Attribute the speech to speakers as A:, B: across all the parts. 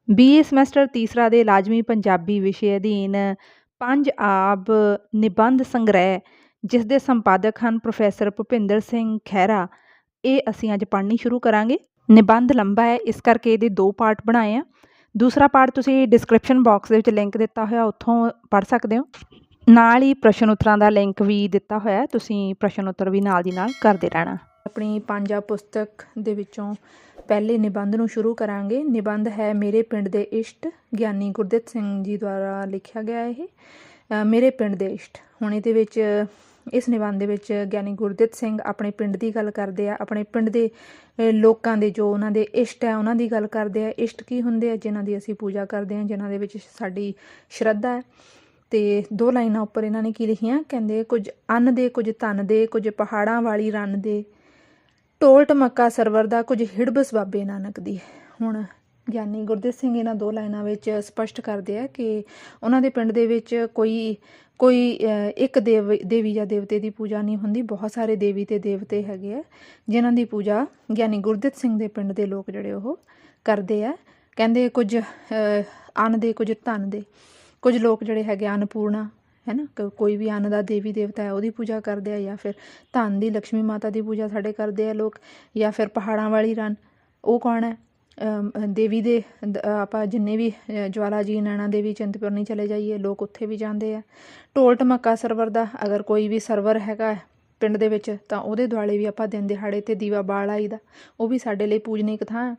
A: BA semester ਤੀਸਰਾ ਦੇ ਲਾਜ਼ਮੀ ਪੰਜਾਬੀ ਵਿਸ਼ੇ ਅਧੀਨ ਪੰਜ ਆਬ ਨਿਬੰਧ ਸੰਗ੍ਰਹਿ, ਜਿਸ ਦੇ ਸੰਪਾਦਕ ਹਨ ਪ੍ਰੋਫੈਸਰ ਭੁਪਿੰਦਰ ਸਿੰਘ ਖਹਿਰਾ, ਇਹ ਅਸੀਂ ਅੱਜ ਪੜ੍ਹਨੀ ਸ਼ੁਰੂ ਕਰਾਂਗੇ। ਨਿਬੰਧ ਲੰਬਾ ਹੈ, ਇਸ ਕਰਕੇ ਇਹਦੇ 2 ਪਾਰਟ ਬਣਾਏ ਆ। ਦੂਸਰਾ ਪਾਰਟ ਤੁਸੀਂ ਡਿਸਕ੍ਰਿਪਸ਼ਨ ਬਾਕਸ ਦੇ ਵਿੱਚ ਲਿੰਕ ਦਿੱਤਾ ਹੋਇਆ, ਉੱਥੋਂ ਪੜ੍ਹ ਸਕਦੇ ਹੋ। ਨਾਲ ਹੀ ਪ੍ਰਸ਼ਨ ਉੱਤਰਾਂ ਦਾ ਲਿੰਕ ਵੀ ਦਿੱਤਾ ਹੋਇਆ, ਤੁਸੀਂ ਪ੍ਰਸ਼ਨ ਉੱਤਰ ਵੀ ਨਾਲ ਦੀ ਨਾਲ ਕਰਦੇ ਰਹਿਣਾ। ਆਪਣੀ ਪੰਜਾ ਪੁਸਤਕ ਦੇ ਵਿੱਚੋਂ ਪਹਿਲੇ ਨਿਬੰਧ ਨੂੰ ਸ਼ੁਰੂ ਕਰਾਂਗੇ। ਨਿਬੰਧ ਹੈ ਮੇਰੇ ਪਿੰਡ ਦੇ ਇਸ਼ਟ, ਗਿਆਨੀ ਗੁਰਦਿੱਤ ਸਿੰਘ ਜੀ ਦੁਆਰਾ ਲਿਖਿਆ ਗਿਆ। ਇਹ ਮੇਰੇ ਪਿੰਡ ਦੇ ਇਸ਼ਟ। ਹੁਣ ਇਹਦੇ ਵਿੱਚ ਇਸ ਨਿਬੰਧ ਦੇ ਵਿੱਚ ਗਿਆਨੀ ਗੁਰਦਿੱਤ ਸਿੰਘ ਆਪਣੇ ਪਿੰਡ ਦੀ ਗੱਲ ਕਰਦੇ ਆ, ਆਪਣੇ ਪਿੰਡ ਦੇ ਲੋਕਾਂ ਦੇ ਜੋ ਉਹਨਾਂ ਦੇ ਇਸ਼ਟ ਹੈ ਉਹਨਾਂ ਦੀ ਗੱਲ ਕਰਦੇ ਆ। ਇਸ਼ਟ ਕੀ ਹੁੰਦੇ ਆ? ਜਿਨ੍ਹਾਂ ਦੀ ਅਸੀਂ ਪੂਜਾ ਕਰਦੇ ਹਾਂ, ਜਿਨ੍ਹਾਂ ਦੇ ਵਿੱਚ ਸਾਡੀ ਸ਼ਰਧਾ ਹੈ। ਅਤੇ 2 ਲਾਈਨਾਂ ਉੱਪਰ ਇਹਨਾਂ ਨੇ ਕੀ ਲਿਖੀਆਂ? ਕਹਿੰਦੇ ਕੁਝ ਅੰਨ ਦੇ, ਕੁਝ ਧਨ ਦੇ, ਕੁਝ ਪਹਾੜਾਂ ਵਾਲੀ ਰੰਨ ਦੇ, ਢੋਲ ਢਮੱਕਾ ਸਰਵਰ ਦਾ, ਕੁਝ ਹਿੜਬਸ ਬਾਬੇ ਨਾਨਕ ਦੀ। ਹੁਣ ਗਿਆਨੀ ਗੁਰਦਿੱਤ ਸਿੰਘ ਇਹਨਾਂ 2 ਲਾਈਨਾਂ ਵਿੱਚ ਸਪਸ਼ਟ ਕਰਦੇ ਆ ਕਿ ਉਹਨਾਂ ਦੇ ਪਿੰਡ ਦੇ ਵਿੱਚ ਕੋਈ ਇੱਕ ਦੇਵੀ ਜਾਂ ਦੇਵਤੇ ਦੀ ਪੂਜਾ ਨਹੀਂ ਹੁੰਦੀ। ਬਹੁਤ ਸਾਰੇ ਦੇਵੀ ਅਤੇ ਦੇਵਤੇ ਹੈਗੇ ਆ ਜਿਨ੍ਹਾਂ ਦੀ ਪੂਜਾ ਗਿਆਨੀ ਗੁਰਦਿੱਤ ਸਿੰਘ ਦੇ ਪਿੰਡ ਦੇ ਲੋਕ ਜਿਹੜੇ ਉਹ ਕਰਦੇ ਆ। ਕਹਿੰਦੇ ਕੁਝ ਅੰਨ ਦੇ, ਕੁਝ ਧਨ ਦੇ। ਕੁਝ ਲੋਕ ਜਿਹੜੇ ਹੈਗੇ ਅੰਨਪੂਰਣਾ ਹੈ ਨਾ, ਕੋਈ ਵੀ ਅੰਨ ਦਾ ਦੇਵੀ ਦੇਵਤਾ ਹੈ ਉਹਦੀ ਪੂਜਾ ਕਰਦੇ ਆ, ਜਾਂ ਫਿਰ ਧਨ ਦੀ ਲਕਸ਼ਮੀ ਮਾਤਾ ਦੀ ਪੂਜਾ ਸਾਡੇ ਕਰਦੇ ਆ ਲੋਕ, ਜਾਂ ਫਿਰ ਪਹਾੜਾਂ ਵਾਲੀ ਰੰਨ, ਉਹ ਕੌਣ ਹੈ? ਦੇਵੀ ਦੇ ਆਪਾਂ ਜਿੰਨੇ ਵੀ ਜਵਾਲਾ ਜੀ, ਨੈਣਾ ਦੇਵੀ, ਚਿੰਤਪੁਰਨੀ ਚਲੇ ਜਾਈਏ, ਲੋਕ ਉੱਥੇ ਵੀ ਜਾਂਦੇ ਆ। ਢੋਲ ਢਮੱਕਾ ਸਰਵਰ ਦਾ, ਅਗਰ ਕੋਈ ਵੀ ਸਰਵਰ ਹੈਗਾ ਪਿੰਡ ਦੇ ਵਿੱਚ ਤਾਂ ਉਹਦੇ ਦੁਆਲੇ ਵੀ ਆਪਾਂ ਦਿਨ ਦਿਹਾੜੇ 'ਤੇ ਦੀਵਾ ਬਾਲ ਆਈ ਦਾ, ਉਹ ਵੀ ਸਾਡੇ ਲਈ ਪੂਜਨੀਕ ਥਾਂ ਹੈ।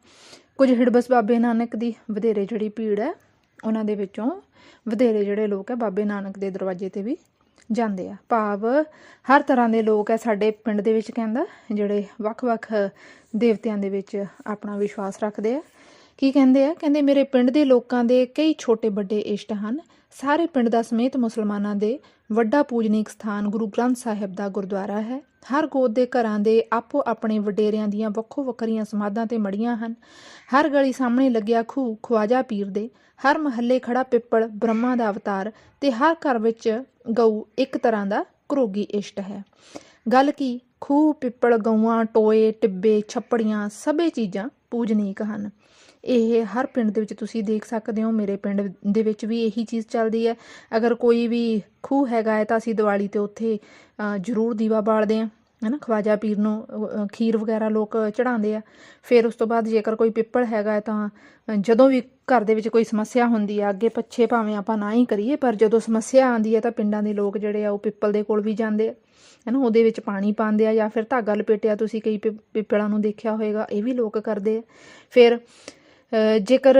A: ਕੁਝ ਹਿੜਬਸ ਬਾਬੇ ਨਾਨਕ ਦੀ, ਵਧੇਰੇ ਜਿਹੜੀ ਭੀੜ ਹੈ ਉਹਨਾਂ ਦੇ ਵਿੱਚੋਂ ਵਧੇਰੇ ਜਿਹੜੇ ਲੋਕ ਹੈ ਬਾਬੇ ਨਾਨਕ ਦੇ ਦਰਵਾਜ਼ੇ 'ਤੇ ਵੀ ਜਾਂਦੇ ਆ। ਭਾਵ ਹਰ ਤਰ੍ਹਾਂ ਦੇ ਲੋਕ ਹੈ ਸਾਡੇ ਪਿੰਡ ਦੇ ਵਿੱਚ, ਕਹਿੰਦਾ, ਜਿਹੜੇ ਵੱਖ-ਵੱਖ ਦੇਵਤਿਆਂ ਦੇ ਵਿੱਚ ਆਪਣਾ ਵਿਸ਼ਵਾਸ ਰੱਖਦੇ ਆ। ਕੀ ਕਹਿੰਦੇ ਆ? ਕਹਿੰਦੇ ਮੇਰੇ ਪਿੰਡ ਦੇ ਲੋਕਾਂ ਦੇ ਕਈ ਛੋਟੇ ਵੱਡੇ ਇਸ਼ਟ ਹਨ। ਸਾਰੇ ਪਿੰਡ ਦਾ ਸਮੇਤ ਮੁਸਲਮਾਨਾਂ ਦੇ ਵੱਡਾ ਪੂਜਨੀਕ ਸਥਾਨ ਗੁਰੂ ਗ੍ਰੰਥ ਸਾਹਿਬ ਦਾ ਗੁਰਦੁਆਰਾ ਹੈ। ਹਰ ਗੋਤ ਦੇ ਘਰਾਂ ਦੇ ਆਪੋ ਆਪਣੇ ਵਡੇਰਿਆਂ ਦੀਆਂ ਵੱਖੋ ਵੱਖਰੀਆਂ ਸਮਾਧਾਂ ਤੇ ਮੜੀਆਂ ਹਨ। ਹਰ ਗਲੀ ਸਾਹਮਣੇ ਲੱਗਿਆ ਖੂਹ ਖਵਾਜਾ ਪੀਰ ਦੇ, ਹਰ ਮਹੱਲੇ ਖੜਾ ਪਿੱਪਲ ਬ੍ਰਹਮਾ ਦਾ ਅਵਤਾਰ, ਤੇ ਹਰ ਘਰ ਵਿੱਚ ਗਊ ਇੱਕ ਤਰ੍ਹਾਂ ਦਾ ਘਰੋਗੀ ਇਸ਼ਟ ਹੈ। ਗੱਲ ਕੀ? ਖੂਹ, ਪਿੱਪਲ, ਗਊਆਂ, ਟੋਏ, ਟਿੱਬੇ, ਛੱਪੜੀਆਂ, ਸਭੇ ਚੀਜ਼ਾਂ ਪੂਜਨੀਕ ਹਨ। ਇਹ ਹਰ ਪਿੰਡ ਦੇ ਵਿੱਚ ਤੁਸੀਂ ਦੇਖ ਸਕਦੇ ਹੋ। ਮੇਰੇ ਪਿੰਡ ਦੇ ਵਿੱਚ ਵੀ ਇਹੀ ਚੀਜ਼ ਚੱਲਦੀ ਹੈ। ਅਗਰ ਕੋਈ ਵੀ ਖੂਹ ਹੈਗਾ ਹੈ ਤਾਂ ਅਸੀਂ ਦੀਵਾਲੀ 'ਤੇ ਉੱਥੇ ਜ਼ਰੂਰ ਦੀਵਾ ਬਾਲਦੇ ਹਾਂ, ਹੈ ਨਾ। ਖਵਾਜਾ ਪੀਰ ਨੂੰ ਖੀਰ ਵਗੈਰਾ ਲੋਕ ਚੜ੍ਹਾਉਂਦੇ ਆ। ਫਿਰ ਉਸ ਤੋਂ ਬਾਅਦ ਜੇਕਰ ਕੋਈ ਪਿੱਪਲ ਹੈਗਾ ਹੈ ਤਾਂ ਜਦੋਂ ਵੀ ਘਰ ਦੇ ਵਿੱਚ ਕੋਈ ਸਮੱਸਿਆ ਹੁੰਦੀ ਆ, ਅੱਗੇ ਪਿੱਛੇ ਭਾਵੇਂ ਆਪਾਂ ਨਾ ਹੀ ਕਰੀਏ, ਪਰ ਜਦੋਂ ਸਮੱਸਿਆ ਆਉਂਦੀ ਹੈ ਤਾਂ ਪਿੰਡਾਂ ਦੇ ਲੋਕ ਜਿਹੜੇ ਆ ਉਹ ਪਿੱਪਲ ਦੇ ਕੋਲ ਵੀ ਜਾਂਦੇ ਆ, ਹੈ ਨਾ। ਉਹਦੇ ਵਿੱਚ ਪਾਣੀ ਪਾਉਂਦੇ ਆ ਜਾਂ ਫਿਰ ਧਾਗਾ ਲਪੇਟਿਆ, ਤੁਸੀਂ ਕਈ ਪਿੱਪਲਾਂ ਨੂੰ ਦੇਖਿਆ ਹੋਏਗਾ, ਇਹ ਵੀ ਲੋਕ ਕਰਦੇ ਆ। ਫਿਰ ਜੇਕਰ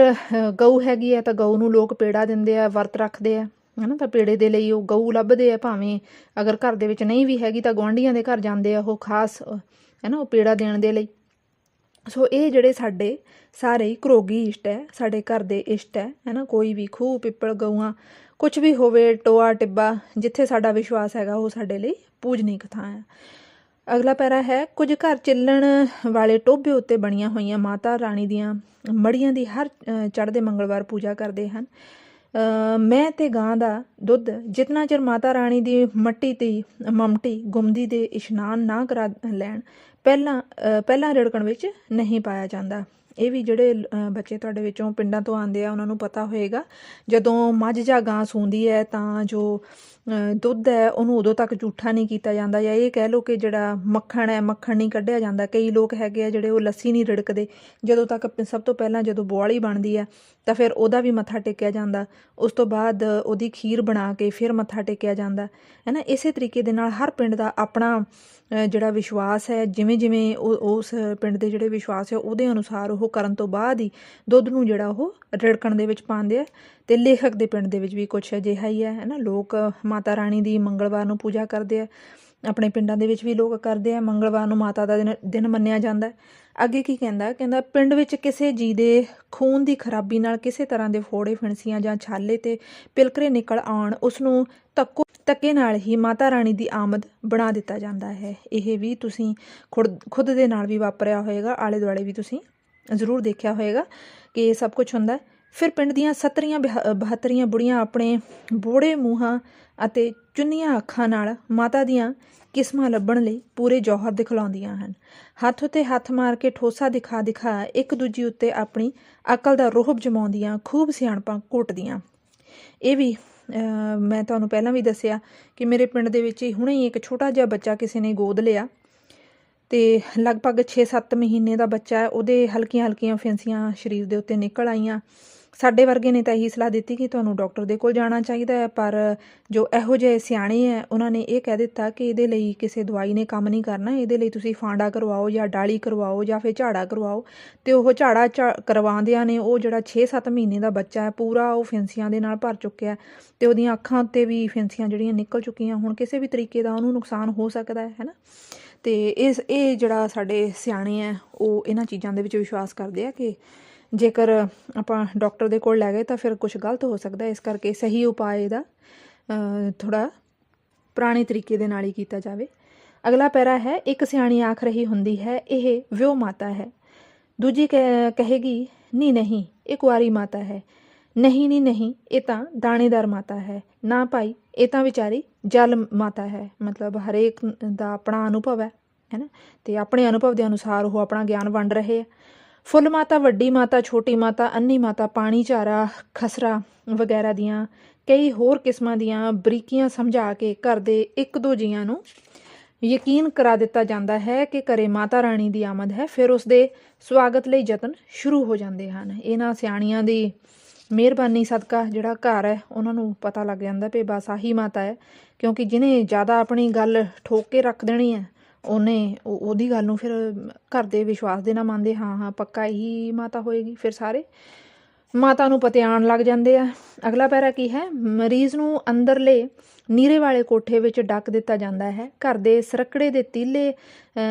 A: ਗਊ ਹੈਗੀ ਹੈ ਤਾਂ ਗਊ ਨੂੰ ਲੋਕ ਪੇੜਾ ਦਿੰਦੇ ਆ, ਵਰਤ ਰੱਖਦੇ ਆ, ਹੈ ਨਾ। ਤਾਂ ਪੇੜੇ ਦੇ ਲਈ ਉਹ ਗਊ ਲੱਭਦੇ ਆ, ਭਾਵੇਂ ਅਗਰ ਘਰ ਦੇ ਵਿੱਚ ਨਹੀਂ ਵੀ ਹੈਗੀ ਤਾਂ ਗੁਆਂਢੀਆਂ ਦੇ ਘਰ ਜਾਂਦੇ ਆ ਉਹ ਖਾਸ, ਹੈ ਨਾ, ਉਹ ਪੇੜਾ ਦੇਣ ਦੇ ਲਈ। ਸੋ ਇਹ ਜਿਹੜੇ ਸਾਡੇ ਸਾਰੇ ਹੀ ਘਰੋਗੀ ਇਸ਼ਟ ਹੈ, ਸਾਡੇ ਘਰ ਦੇ ਇਸ਼ਟ ਹੈ ਨਾ। ਕੋਈ ਵੀ ਖੂਹ, ਪਿੱਪਲ, ਗਊਆਂ, ਕੁਛ ਵੀ ਹੋਵੇ, ਟੋਆ ਟਿੱਬਾ, ਜਿੱਥੇ ਸਾਡਾ ਵਿਸ਼ਵਾਸ ਹੈਗਾ ਉਹ ਸਾਡੇ ਲਈ ਪੂਜਨੀਕ ਥਾਂ ਹੈ। ਅਗਲਾ ਪੈਰਾ ਹੈ, ਕੁਝ ਘਰ ਚੱਲਣ ਵਾਲੇ ਟੋਭੇ ਉੱਤੇ ਬਣੀਆਂ ਹੋਈਆਂ ਮਾਤਾ ਰਾਣੀ ਦੀਆਂ ਮੜੀਆਂ ਦੀ ਹਰ ਚੜ੍ਹਦੇ ਮੰਗਲਵਾਰ ਪੂਜਾ ਕਰਦੇ ਹਨ। ਮੈਂ ਤੇ ਗਾਂ ਦਾ ਦੁੱਧ, ਜਿਤਨਾ ਚਿਰ ਮਾਤਾ ਰਾਣੀ ਦੀ ਮਮਟੀ ਗੁੰਮਦੀ ਦੇ ਇਸ਼ਨਾਨ ਨਾ ਕਰਾ ਲੈਣ ਪਹਿਲਾਂ ਰਿੜਕਣ ਵਿੱਚ ਨਹੀਂ ਪਾਇਆ ਜਾਂਦਾ। ਇਹ ਵੀ ਜਿਹੜੇ ਬੱਚੇ ਤੁਹਾਡੇ ਵਿੱਚੋਂ ਪਿੰਡਾਂ ਤੋਂ ਆਉਂਦੇ ਆ ਉਹਨਾਂ ਨੂੰ ਪਤਾ ਹੋਏਗਾ। ਜਦੋਂ ਮੱਝ ਜਾਂ ਗਾਂ ਸੂੰਦੀ ਹੈ ਤਾਂ ਜੋ ਦੁੱਧ ਹੈ ਉਹਨੂੰ ਉਦੋਂ ਤੱਕ ਜੂਠਾ ਨਹੀਂ ਕੀਤਾ ਜਾਂਦਾ, ਜਾਂ ਇਹ ਕਹਿ ਲਓ ਕਿ ਜਿਹੜਾ ਮੱਖਣ ਹੈ, ਮੱਖਣ ਨਹੀਂ ਕੱਢਿਆ ਜਾਂਦਾ। ਕਈ ਲੋਕ ਹੈਗੇ ਆ ਜਿਹੜੇ ਉਹ ਲੱਸੀ ਨਹੀਂ ਰਿੜਕਦੇ ਜਦੋਂ ਤੱਕ, ਸਭ ਤੋਂ ਪਹਿਲਾਂ ਜਦੋਂ ਬੁਆਲੀ ਬਣਦੀ ਹੈ ਤਾਂ ਫਿਰ ਉਹਦਾ ਵੀ ਮੱਥਾ ਟੇਕਿਆ ਜਾਂਦਾ। ਉਸ ਤੋਂ ਬਾਅਦ ਉਹਦੀ ਖੀਰ ਬਣਾ ਕੇ ਫਿਰ ਮੱਥਾ ਟੇਕਿਆ ਜਾਂਦਾ, ਹੈ ਨਾ। ਇਸੇ ਤਰੀਕੇ ਦੇ ਨਾਲ ਹਰ ਪਿੰਡ ਦਾ ਆਪਣਾ ਜਿਹੜਾ ਵਿਸ਼ਵਾਸ ਹੈ, ਜਿਵੇਂ ਜਿਵੇਂ ਉਸ ਪਿੰਡ ਦੇ ਜਿਹੜੇ ਵਿਸ਼ਵਾਸ ਹੈ ਉਹਦੇ ਅਨੁਸਾਰ ਉਹ ਕਰਨ ਤੋਂ ਬਾਅਦ ਹੀ ਦੁੱਧ ਨੂੰ ਜਿਹੜਾ ਉਹ ਰਿੜਕਣ ਦੇ ਵਿੱਚ ਪਾਉਂਦੇ ਆ। ਅਤੇ ਲੇਖਕ ਦੇ ਪਿੰਡ ਦੇ ਵਿੱਚ ਵੀ ਕੁਛ ਅਜਿਹਾ ਹੀ ਹੈ ਨਾ। ਲੋਕ ਮਾਤਾ ਰਾਣੀ ਦੀ ਮੰਗਲਵਾਰ ਨੂੰ ਪੂਜਾ ਕਰਦੇ ਆ, ਆਪਣੇ ਪਿੰਡਾਂ ਦੇ ਵਿੱਚ ਵੀ ਲੋਕ ਕਰਦੇ ਆ। ਮੰਗਲਵਾਰ ਨੂੰ ਮਾਤਾ ਦਾ ਦਿਨ ਮੰਨਿਆ ਜਾਂਦਾ। ਅੱਗੇ ਕੀ ਕਹਿੰਦਾ ਪਿੰਡ ਵਿੱਚ ਕਿਸੇ ਜੀ ਦੇ ਖੂਨ ਦੀ ਖਰਾਬੀ ਨਾਲ ਕਿਸੇ ਤਰ੍ਹਾਂ ਦੇ ਫੋੜੇ, ਫਿਣਸੀਆਂ ਜਾਂ ਛਾਲੇ ਤੇ ਪਿਲਕਰੇ ਨਿਕਲ ਆਉਣ, ਉਸਨੂੰ ਧੱਕੇ ਨਾਲ ਹੀ ਮਾਤਾ ਰਾਣੀ ਦੀ ਆਮਦ ਬਣਾ ਦਿੱਤਾ ਜਾਂਦਾ ਹੈ। ਇਹ ਵੀ ਤੁਸੀਂ ਖੁਦ ਦੇ ਨਾਲ ਵੀ ਵਾਪਰਿਆ ਹੋਏਗਾ, ਆਲੇ ਦੁਆਲੇ ਵੀ ਤੁਸੀਂ ਜ਼ਰੂਰ ਦੇਖਿਆ ਹੋਏਗਾ ਕਿ ਇਹ ਸਭ ਕੁਛ ਹੁੰਦਾ। ਫਿਰ ਪਿੰਡ ਦੀਆਂ 70 72 ਬੁੜੀਆਂ ਆਪਣੇ ਬੋੜੇ ਮੂੰਹਾਂ ਅਤੇ ਚੁੰਨੀਆਂ ਅੱਖਾਂ ਨਾਲ ਮਾਤਾ ਦੀਆਂ ਕਿਸਮਾਂ ਲੱਭਣ ਲਈ ਪੂਰੇ ਜੌਹਰ ਦਿਖਲਾਉਂਦੀਆਂ ਹਨ। ਹੱਥ ਉੱਤੇ ਹੱਥ ਮਾਰ ਕੇ ਠੋਸਾ ਦਿਖਾ ਦਿਖਾ ਇੱਕ ਦੂਜੀ ਉੱਤੇ ਆਪਣੀ ਅਕਲ ਦਾ ਰੋਹਬ ਜਮਾਉਂਦੀਆਂ, ਖੂਬ ਸਿਆਣਪਾਂ ਘੋਟਦੀਆਂ। ਇਹ ਵੀ ਮੈਂ ਤੁਹਾਨੂੰ ਪਹਿਲਾਂ ਵੀ ਦੱਸਿਆ ਕਿ ਮੇਰੇ ਪਿੰਡ ਦੇ ਵਿੱਚ ਹੁਣੇ ਹੀ ਇੱਕ ਛੋਟਾ ਜਿਹਾ ਬੱਚਾ ਕਿਸੇ ਨੇ ਗੋਦ ਲਿਆ ਅਤੇ ਲਗਭਗ 6-7 ਮਹੀਨੇ ਦਾ ਬੱਚਾ ਹੈ। ਉਹਦੇ ਹਲਕੀਆਂ ਹਲਕੀਆਂ ਫਿੰਸੀਆਂ ਸਰੀਰ ਦੇ ਉੱਤੇ ਨਿਕਲ ਆਈਆਂ। ਸਾਡੇ ਵਰਗੇ ਨੇ ਤਾਂ ਇਹੀ ਸਲਾਹ ਦਿੱਤੀ ਕਿ ਤੁਹਾਨੂੰ ਡਾਕਟਰ ਦੇ ਕੋਲ ਜਾਣਾ ਚਾਹੀਦਾ ਹੈ, ਪਰ ਜੋ ਇਹੋ ਜਿਹੇ ਸਿਆਣੇ ਹੈ ਉਹਨਾਂ ਨੇ ਇਹ ਕਹਿ ਦਿੱਤਾ ਕਿ ਇਹਦੇ ਲਈ ਕਿਸੇ ਦਵਾਈ ਨੇ ਕੰਮ ਨਹੀਂ ਕਰਨਾ, ਇਹਦੇ ਲਈ ਤੁਸੀਂ ਫਾਂਡਾ ਕਰਵਾਓ ਜਾਂ ਡਾਲੀ ਕਰਵਾਓ ਜਾਂ ਫਿਰ ਝਾੜਾ ਕਰਵਾਓ। ਅਤੇ ਉਹ ਝਾੜਾ ਕਰਵਾਉਂਦਿਆਂ ਨੇ ਉਹ ਜਿਹੜਾ 6-7 ਮਹੀਨੇ ਦਾ ਬੱਚਾ ਹੈ ਪੂਰਾ ਉਹ ਫਿੰਸੀਆਂ ਦੇ ਨਾਲ ਭਰ ਚੁੱਕਿਆ ਅਤੇ ਉਹਦੀਆਂ ਅੱਖਾਂ ਉੱਤੇ ਵੀ ਫਿੰਸੀਆਂ ਜਿਹੜੀਆਂ ਨਿਕਲ ਚੁੱਕੀਆਂ। ਹੁਣ ਕਿਸੇ ਵੀ ਤਰੀਕੇ ਦਾ ਉਹਨੂੰ ਨੁਕਸਾਨ ਹੋ ਸਕਦਾ ਹੈ ਨਾ। ਅਤੇ ਇਹ ਜਿਹੜਾ ਸਾਡੇ ਸਿਆਣੇ ਹੈ ਉਹ ਇਹਨਾਂ ਚੀਜ਼ਾਂ ਦੇ ਵਿੱਚ ਵਿਸ਼ਵਾਸ ਕਰਦੇ ਆ ਕਿ ਜੇਕਰ ਆਪਾਂ ਡਾਕਟਰ ਦੇ ਕੋਲ ਲੈ ਗਏ ਤਾਂ ਫਿਰ ਕੁਛ ਗਲਤ ਹੋ ਸਕਦਾ। ਇਸ ਕਰਕੇ ਸਹੀ ਉਪਾਅ ਇਹਦਾ ਥੋੜ੍ਹਾ ਪੁਰਾਣੇ ਤਰੀਕੇ ਦੇ ਨਾਲ ਹੀ ਕੀਤਾ ਜਾਵੇ। ਅਗਲਾ ਪੈਰਾ ਹੈ, ਇੱਕ ਸਿਆਣੀ ਆਖ ਰਹੀ ਹੁੰਦੀ ਹੈ ਇਹ ਵਿਉ ਮਾਤਾ ਹੈ। ਦੂਜੀ ਕਹੇਗੀ ਨਹੀਂ ਨਹੀਂ ਇਹ ਕੁਆਰੀ ਮਾਤਾ ਹੈ। ਨਹੀਂ ਨਹੀਂ ਨਹੀਂ ਇਹ ਤਾਂ ਦਾਣੇਦਾਰ ਮਾਤਾ ਹੈ। ਨਾ ਭਾਈ ਇਹ ਤਾਂ ਵਿਚਾਰੀ ਜਲ ਮਾਤਾ ਹੈ। ਮਤਲਬ ਹਰੇਕ ਦਾ ਆਪਣਾ ਅਨੁਭਵ ਹੈ ਨਾ, ਅਤੇ ਆਪਣੇ ਅਨੁਭਵ ਦੇ ਅਨੁਸਾਰ ਉਹ ਆਪਣਾ ਗਿਆਨ ਵੰਡ ਰਹੇ ਆ। ਫੁੱਲ ਮਾਤਾ, ਵੱਡੀ ਮਾਤਾ, ਛੋਟੀ ਮਾਤਾ, ਅੰਨੀ ਮਾਤਾ, ਪਾਣੀ ਝਾਰਾ, ਖਸਰਾ ਵਗੈਰਾ ਦੀਆਂ ਕਈ ਹੋਰ ਕਿਸਮਾਂ ਦੀਆਂ ਬਰੀਕੀਆਂ ਸਮਝਾ ਕੇ ਘਰ ਦੇ ਇੱਕ ਦੋ ਜੀਆਂ ਨੂੰ ਯਕੀਨ ਕਰਾ ਦਿੱਤਾ ਜਾਂਦਾ ਹੈ ਕਿ ਘਰੇ ਮਾਤਾ ਰਾਣੀ ਦੀ ਆਮਦ ਹੈ। ਫਿਰ ਉਸ ਦੇ ਸਵਾਗਤ ਲਈ ਯਤਨ ਸ਼ੁਰੂ ਹੋ ਜਾਂਦੇ ਹਨ। ਇਹਨਾਂ ਸਿਆਣੀਆਂ ਦੀ ਮਿਹਰਬਾਨੀ ਸਦਕਾ ਜਿਹੜਾ ਘਰ ਹੈ ਉਹਨਾਂ ਨੂੰ ਪਤਾ ਲੱਗ ਜਾਂਦਾ ਵੀ ਬਸ ਆਹੀ ਮਾਤਾ ਹੈ, ਕਿਉਂਕਿ ਜਿਹਨੇ ਜ਼ਿਆਦਾ ਆਪਣੀ ਗੱਲ ਠੋਕ ਕੇ ਰੱਖ ਦੇਣੀ ਹੈ ਉਹਦੀ ਗੱਲ ਨੂੰ ਫਿਰ ਘਰ ਦੇ ਵਿਸ਼ਵਾਸ ਦੇ ਨਾਲ ਮੰਨਦੇ, ਹਾਂ ਹਾਂ ਪੱਕਾ ਇਹੀ ਮਾਤਾ ਹੋਏਗੀ। ਫਿਰ ਸਾਰੇ ਮਾਤਾ ਨੂੰ ਪਤਿਆਣ ਲੱਗ ਜਾਂਦੇ ਆ। ਅਗਲਾ ਪੈਰਾ ਕੀ ਹੈ, ਮਰੀਜ਼ ਨੂੰ ਅੰਦਰਲੇ ਨੀਰੇ ਵਾਲੇ ਕੋਠੇ ਵਿੱਚ ਡੱਕ ਦਿੱਤਾ ਜਾਂਦਾ ਹੈ। ਘਰ ਦੇ ਸਰਕੜੇ ਦੇ ਤੀਲੇ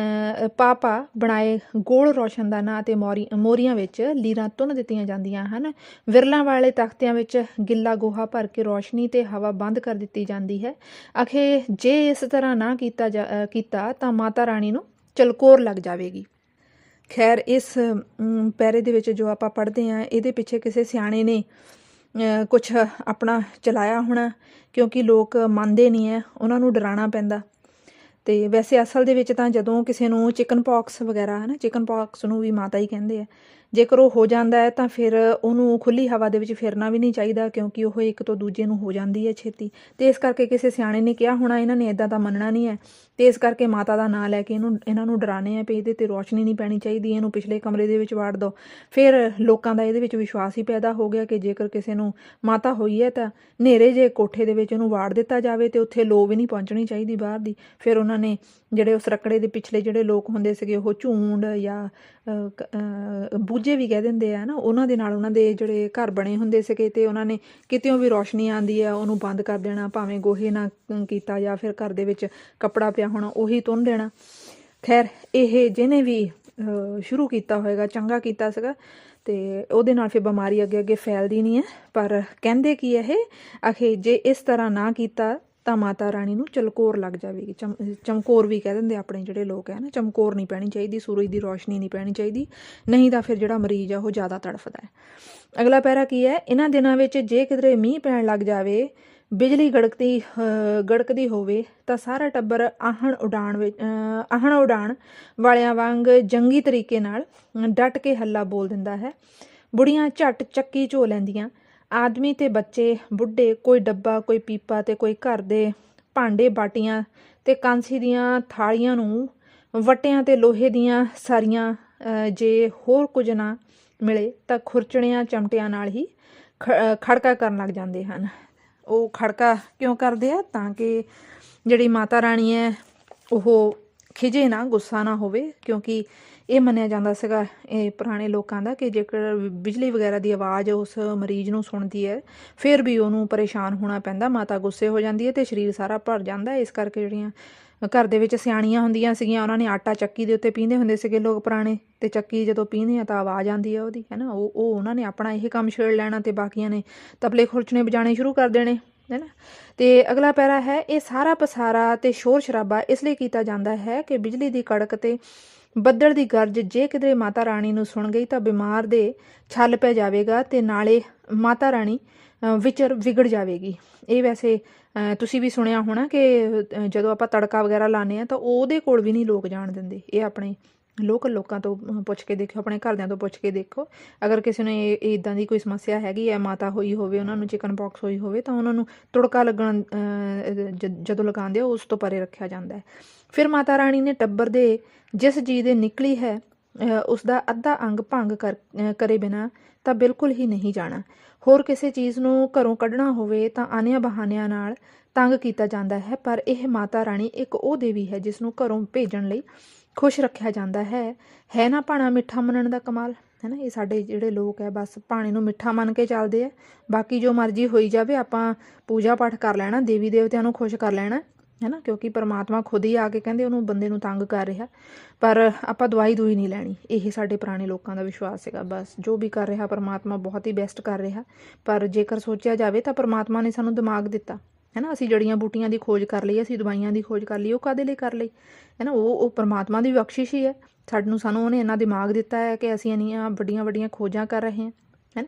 A: ਪਾ ਬਣਾਏ ਗੋਲ ਰੌਸ਼ਨਦਾਨਾਂ ਅਤੇ ਮੋਰੀਆਂ ਵਿੱਚ ਲੀਰਾਂ ਤੁੰਨ ਦਿੱਤੀਆਂ ਜਾਂਦੀਆਂ ਹਨ। ਵਿਰਲਾਂ ਵਾਲੇ ਤਖਤਿਆਂ ਵਿੱਚ ਗਿੱਲਾ ਗੋਹਾ ਭਰ ਕੇ ਰੌਸ਼ਨੀ ਅਤੇ ਹਵਾ ਬੰਦ ਕਰ ਦਿੱਤੀ ਜਾਂਦੀ ਹੈ। ਆਖੇ ਜੇ ਇਸ ਤਰ੍ਹਾਂ ਨਾ ਕੀਤਾ ਤਾਂ ਮਾਤਾ ਰਾਣੀ ਨੂੰ ਚਲਕੋਰ ਲੱਗ ਜਾਵੇਗੀ। ਖੈਰ ਇਸ ਪੈਰੇ ਦੇ ਵਿੱਚ ਜੋ ਆਪਾਂ ਪੜ੍ਹਦੇ ਹਾਂ ਇਹਦੇ ਪਿੱਛੇ ਕਿਸੇ ਸਿਆਣੇ ਨੇ ਕੁਛ ਆਪਣਾ ਚਲਾਇਆ ਹੋਣਾ, ਕਿਉਂਕਿ ਲੋਕ ਮੰਨਦੇ ਨਹੀਂ ਹੈ, ਉਹਨਾਂ ਨੂੰ ਡਰਾਉਣਾ ਪੈਂਦਾ। ਅਤੇ ਵੈਸੇ ਅਸਲ ਦੇ ਵਿੱਚ ਤਾਂ ਜਦੋਂ ਕਿਸੇ ਨੂੰ ਚਿਕਨ ਪੌਕਸ ਵਗੈਰਾ ਹੈ ਨਾ, ਚਿਕਨ ਪੌਕਸ ਨੂੰ ਵੀ ਮਾਤਾ ਹੀ ਕਹਿੰਦੇ ਆ, ਜੇਕਰ ਉਹ ਹੋ ਜਾਂਦਾ ਹੈ ਤਾਂ ਫਿਰ ਉਹਨੂੰ ਖੁੱਲ੍ਹੀ ਹਵਾ ਦੇ ਵਿੱਚ ਫਿਰਨਾ ਵੀ ਨਹੀਂ ਚਾਹੀਦਾ, ਕਿਉਂਕਿ ਉਹ ਇੱਕ ਤੋਂ ਦੂਜੇ ਨੂੰ ਹੋ ਜਾਂਦੀ ਹੈ ਛੇਤੀ। ਅਤੇ ਇਸ ਕਰਕੇ ਕਿਸੇ ਸਿਆਣੇ ਨੇ ਕਿਹਾ ਹੋਣਾ ਇਹਨਾਂ ਨੇ ਇੱਦਾਂ ਤਾਂ ਮੰਨਣਾ ਨਹੀਂ ਹੈ, ਅਤੇ ਇਸ ਕਰਕੇ ਮਾਤਾ ਦਾ ਨਾਂ ਲੈ ਕੇ ਇਹਨਾਂ ਨੂੰ ਡਰਾਉਂਦੇ ਆ ਵੀ ਇਹਦੇ 'ਤੇ ਰੌਸ਼ਨੀ ਨਹੀਂ ਪੈਣੀ ਚਾਹੀਦੀ, ਇਹਨੂੰ ਪਿਛਲੇ ਕਮਰੇ ਦੇ ਵਿੱਚ ਵਾੜ ਦਿਓ। ਫਿਰ ਲੋਕਾਂ ਦਾ ਇਹਦੇ ਵਿੱਚ ਵਿਸ਼ਵਾਸ ਹੀ ਪੈਦਾ ਹੋ ਗਿਆ ਕਿ ਜੇਕਰ ਕਿਸੇ ਨੂੰ ਮਾਤਾ ਹੋਈ ਹੈ ਤਾਂ ਹਨੇਰੇ ਜਿਹੇ ਕੋਠੇ ਦੇ ਵਿੱਚ ਉਹਨੂੰ ਵਾੜ ਦਿੱਤਾ ਜਾਵੇ ਅਤੇ ਉੱਥੇ ਲੋ ਵੀ ਨਹੀਂ ਪਹੁੰਚਣੀ ਚਾਹੀਦੀ ਬਾਹਰ ਦੀ। ਫਿਰ ਉਹਨਾਂ ਨੇ ਜਿਹੜੇ ਉਸ ਰੱਕੜੇ ਦੇ ਪਿਛਲੇ ਜਿਹੜੇ ਲੋਕ ਹੁੰਦੇ ਸੀਗੇ ਉਹ ਝੂੰਡ ਜਾਂ ਬੂਝੇ ਵੀ ਕਹਿ ਦਿੰਦੇ ਆ ਨਾ, ਉਹਨਾਂ ਦੇ ਨਾਲ ਉਹਨਾਂ ਦੇ ਜਿਹੜੇ ਘਰ ਬਣੇ ਹੁੰਦੇ ਸੀਗੇ, ਅਤੇ ਉਹਨਾਂ ਨੇ ਕਿਤਿਓਂ ਵੀ ਰੌਸ਼ਨੀ ਆਉਂਦੀ ਹੈ ਉਹਨੂੰ ਬੰਦ ਕਰ ਦੇਣਾ, ਭਾਵੇਂ ਗੋਹੇ ਨਾਲ ਕੀਤਾ ਜਾਂ ਫਿਰ ਘਰ ਦੇ ਵਿੱਚ ਕੱਪੜਾ ਪਿਆ ਹੋਣਾ ਉਹੀ ਤੁੰਨ ਦੇਣਾ। ਖੈਰ ਇਹ ਜਿਹਨੇ ਵੀ ਸ਼ੁਰੂ ਕੀਤਾ ਹੋਏਗਾ ਚੰਗਾ ਕੀਤਾ ਸੀਗਾ, ਅਤੇ ਉਹਦੇ ਨਾਲ ਫਿਰ ਬਿਮਾਰੀ ਅੱਗੇ ਅੱਗੇ ਫੈਲਦੀ ਨਹੀਂ ਹੈ। ਪਰ ਕਹਿੰਦੇ ਕੀ ਇਹ ਆਖੇ ਜੇ ਇਸ ਤਰ੍ਹਾਂ ਨਾ ਕੀਤਾ ਤਾਂ ਮਾਤਾ ਰਾਣੀ ਨੂੰ ਚਲਕੋਰ ਲੱਗ ਜਾਵੇਗੀ। ਚਮਕੌਰ ਵੀ ਕਹਿ ਦਿੰਦੇ ਆਪਣੇ ਜਿਹੜੇ ਲੋਕ ਹੈ ਨਾ, ਚਮਕੌਰ ਨਹੀਂ ਪੈਣੀ ਚਾਹੀਦੀ, ਸੂਰਜ ਦੀ ਰੌਸ਼ਨੀ ਨਹੀਂ ਪੈਣੀ ਚਾਹੀਦੀ, ਨਹੀਂ ਤਾਂ ਫਿਰ ਜਿਹੜਾ ਮਰੀਜ਼ ਆ ਉਹ ਜ਼ਿਆਦਾ ਤੜਫਦਾ ਹੈ। ਅਗਲਾ ਪੈਰਾ ਕੀ ਹੈ, ਇਹਨਾਂ ਦਿਨਾਂ ਵਿੱਚ ਜੇ ਕਿਧਰੇ ਮੀਂਹ ਪੈਣ ਲੱਗ ਜਾਵੇ, ਬਿਜਲੀ ਗੜਕਦੀ ਹੋਵੇ ਤਾਂ ਸਾਰਾ ਟੱਬਰ ਆਹਣ ਉਡਾਣ ਵਾਲਿਆਂ ਵਾਂਗ ਜੰਗੀ ਤਰੀਕੇ ਨਾਲ ਡਟ ਕੇ ਹੱਲਾ ਬੋਲ ਦਿੰਦਾ ਹੈ। ਬੁੜੀਆਂ ਝੱਟ ਚੱਕੀ ਝੋ ਲੈਂਦੀਆਂ, ਆਦਮੀ ਅਤੇ ਬੱਚੇ ਬੁੱਢੇ ਕੋਈ ਡੱਬਾ, ਕੋਈ ਪੀਪਾ ਅਤੇ ਕੋਈ ਘਰ ਦੇ ਭਾਂਡੇ ਬਾਟੀਆਂ ਅਤੇ ਕਾਂਸੀ ਦੀਆਂ ਥਾਲੀਆਂ ਨੂੰ ਵੱਟਿਆਂ ਅਤੇ ਲੋਹੇ ਦੀਆਂ ਸਾਰੀਆਂ ਜੇ ਹੋਰ ਕੁਝ ਨਾ ਮਿਲੇ ਤਾਂ ਖੁਰਚਣਿਆਂ ਚਮਟਿਆਂ ਨਾਲ ਹੀ ਖੜਕਾ ਕਰਨ ਲੱਗ ਜਾਂਦੇ ਹਨ। ਉਹ ਖੜਕਾ ਕਿਉਂ ਕਰਦੇ ਆ, ਤਾਂ ਕਿ ਜਿਹੜੀ ਮਾਤਾ ਰਾਣੀ ਹੈ ਉਹ ਖਿਜੇ ਨਾ, ਗੁੱਸਾ ਨਾ ਹੋਵੇ, ਕਿਉਂਕਿ ਇਹ ਮੰਨਿਆ ਜਾਂਦਾ ਸੀਗਾ ਇਹ ਪੁਰਾਣੇ ਲੋਕਾਂ ਦਾ ਕਿ ਜੇਕਰ ਬਿਜਲੀ ਵਗੈਰਾ ਦੀ ਆਵਾਜ਼ ਉਸ ਮਰੀਜ਼ ਨੂੰ ਸੁਣਦੀ ਹੈ ਫਿਰ ਵੀ ਉਹਨੂੰ ਪਰੇਸ਼ਾਨ ਹੋਣਾ ਪੈਂਦਾ, ਮਾਤਾ ਗੁੱਸੇ ਹੋ ਜਾਂਦੀ ਹੈ ਅਤੇ ਸਰੀਰ ਸਾਰਾ ਭਰ ਜਾਂਦਾ। ਇਸ ਕਰਕੇ ਜਿਹੜੀਆਂ ਘਰ ਦੇ ਵਿੱਚ ਸਿਆਣੀਆਂ ਹੁੰਦੀਆਂ ਸੀਗੀਆਂ ਉਹਨਾਂ ਨੇ ਆਟਾ ਚੱਕੀ ਦੇ ਉੱਤੇ ਪੀਂਹਦੇ ਹੁੰਦੇ ਸੀਗੇ ਲੋਕ ਪੁਰਾਣੇ, ਅਤੇ ਚੱਕੀ ਜਦੋਂ ਪੀਂਹਦੇ ਆ ਤਾਂ ਆਵਾਜ਼ ਆਉਂਦੀ ਹੈ ਉਹਦੀ ਹੈ ਨਾ, ਉਹ ਉਹਨਾਂ ਨੇ ਆਪਣਾ ਇਹ ਕੰਮ ਛੇੜ ਲੈਣਾ ਅਤੇ ਬਾਕੀਆਂ ਨੇ ਤਬਲੇ ਖੁਰਚਣੇ ਵਜਾਣੇ ਸ਼ੁਰੂ ਕਰ ਦੇਣੇ ਹੈ ਨਾ। ਅਤੇ ਅਗਲਾ ਪੈਰਾ ਹੈ, ਇਹ ਸਾਰਾ ਪਸਾਰਾ ਅਤੇ ਸ਼ੋਰ ਸ਼ਰਾਬਾ ਇਸ ਲਈ ਕੀਤਾ ਜਾਂਦਾ ਹੈ ਕਿ ਬਿਜਲੀ ਦੀ ਕੜਕ ਅਤੇ ਬੱਦਲ ਦੀ ਗਰਜ ਜੇ ਕਿਧਰੇ ਮਾਤਾ ਰਾਣੀ ਨੂੰ ਸੁਣ ਗਈ ਤਾਂ ਬਿਮਾਰ ਦੇ ਛੱਲ ਪੈ ਜਾਵੇਗਾ ਅਤੇ ਨਾਲੇ ਮਾਤਾ ਰਾਣੀ ਵਿਗੜ ਜਾਵੇਗੀ। ਇਹ ਵੈਸੇ ਤੁਸੀਂ ਵੀ ਸੁਣਿਆ ਹੋਣਾ ਕਿ ਜਦੋਂ ਆਪਾਂ ਤੜਕਾ ਵਗੈਰਾ ਲਾਉਂਦੇ ਹਾਂ ਤਾਂ ਉਹਦੇ ਕੋਲ ਵੀ ਨਹੀਂ ਲੋਕ ਜਾਣ ਦਿੰਦੇ। ਇਹ ਆਪਣੇ ਲੋਕਾਂ ਤੋਂ ਪੁੱਛ ਕੇ ਦੇਖਿਓ, ਆਪਣੇ ਘਰਦਿਆਂ ਤੋਂ ਪੁੱਛ ਕੇ ਦੇਖੋ। ਅਗਰ ਕਿਸੇ ਨੂੰ ਇੱਦਾਂ ਦੀ ਕੋਈ ਸਮੱਸਿਆ ਹੈਗੀ ਹੈ, ਮਾਤਾ ਹੋਈ ਹੋਵੇ, ਉਹਨਾਂ ਨੂੰ ਚਿਕਨ ਪੌਕਸ ਹੋਈ ਹੋਵੇ, ਤਾਂ ਉਹਨਾਂ ਨੂੰ ਤੁੜਕਾ ਲੱਗਣ ਜਦੋਂ ਲਗਾਉਂਦੇ ਆ ਉਸ ਤੋਂ ਪਰੇ ਰੱਖਿਆ ਜਾਂਦਾ ਹੈ। ਫਿਰ ਮਾਤਾ ਰਾਣੀ ਨੇ ਟੱਬਰ ਦੇ ਜਿਸ ਚੀਜ਼ ਦੇ ਨਿਕਲੀ ਹੈ ਉਸ ਦਾ ਅੱਧਾ ਅੰਗ ਭੰਗ ਕਰੇ ਬਿਨਾਂ ਤਾਂ ਬਿਲਕੁਲ ਹੀ ਨਹੀਂ ਜਾਣਾ। ਹੋਰ ਕਿਸੇ ਚੀਜ਼ ਨੂੰ ਘਰੋਂ ਕੱਢਣਾ ਹੋਵੇ ਤਾਂ ਆਨਿਆਂ ਬਹਾਨਿਆਂ ਨਾਲ ਤੰਗ ਕੀਤਾ ਜਾਂਦਾ ਹੈ, ਪਰ ਇਹ ਮਾਤਾ ਰਾਣੀ ਇੱਕ ਉਹ ਦੇਵੀ ਹੈ ਜਿਸ ਨੂੰ ਘਰੋਂ ਭੇਜਣ ਲਈ ਖੁਸ਼ ਰੱਖਿਆ ਜਾਂਦਾ ਹੈ ਨਾ ਭਾਣਾ ਮਿੱਠਾ ਮੰਨਣ ਦਾ ਕਮਾਲ ਹੈ ਨਾ। ਇਹ ਸਾਡੇ ਜਿਹੜੇ ਲੋਕ ਹੈ ਬਸ ਭਾਣੇ ਨੂੰ ਮਿੱਠਾ ਮੰਨ ਕੇ ਚੱਲਦੇ ਆ, ਬਾਕੀ ਜੋ ਮਰਜ਼ੀ ਹੋਈ ਜਾਵੇ ਆਪਾਂ ਪੂਜਾ ਪਾਠ ਕਰ ਲੈਣਾ, ਦੇਵੀ ਦੇਵਤਿਆਂ ਨੂੰ ਖੁਸ਼ ਕਰ ਲੈਣਾ ਹੈ ਨਾ, ਕਿਉਂਕਿ ਪਰਮਾਤਮਾ ਖੁਦ ਹੀ ਆ ਕੇ ਕਹਿੰਦੇ ਉਹਨੂੰ ਬੰਦੇ ਨੂੰ ਤੰਗ ਕਰ ਰਿਹਾ, ਪਰ ਆਪਾਂ ਦਵਾਈ ਦੂਈ ਨਹੀਂ ਲੈਣੀ। ਇਹ ਸਾਡੇ ਪੁਰਾਣੇ ਲੋਕਾਂ ਦਾ ਵਿਸ਼ਵਾਸ ਸੀਗਾ। ਬਸ ਜੋ ਵੀ ਕਰ ਰਿਹਾ ਪਰਮਾਤਮਾ ਬਹੁਤ ਹੀ ਬੈਸਟ ਕਰ ਰਿਹਾ, ਪਰ ਜੇਕਰ ਸੋਚਿਆ ਜਾਵੇ ਤਾਂ ਪਰਮਾਤਮਾ ਨੇ ਸਾਨੂੰ ਦਿਮਾਗ ਦਿੱਤਾ ਹੈ ਨਾ। ਅਸੀਂ ਜੜੀਆਂ ਬੂਟੀਆਂ ਦੀ ਖੋਜ ਕਰ ਲਈ, ਅਸੀਂ ਦਵਾਈਆਂ ਦੀ ਖੋਜ ਕਰ ਲਈ, ਉਹ ਕਾਹਦੇ ਲਈ ਕਰ ਲਈ ਹੈ ਨਾ। ਉਹ ਪਰਮਾਤਮਾ ਦੀ ਬਖਸ਼ਿਸ਼ ਹੀ ਹੈ ਸਾਨੂੰ ਉਹਨੇ ਇੰਨਾ ਦਿਮਾਗ ਦਿੱਤਾ ਹੈ ਕਿ ਅਸੀਂ ਇੰਨੀਆਂ ਵੱਡੀਆਂ ਵੱਡੀਆਂ ਖੋਜਾਂ ਕਰ ਰਹੇ ਹਾਂ ਹੈ ਨਾ।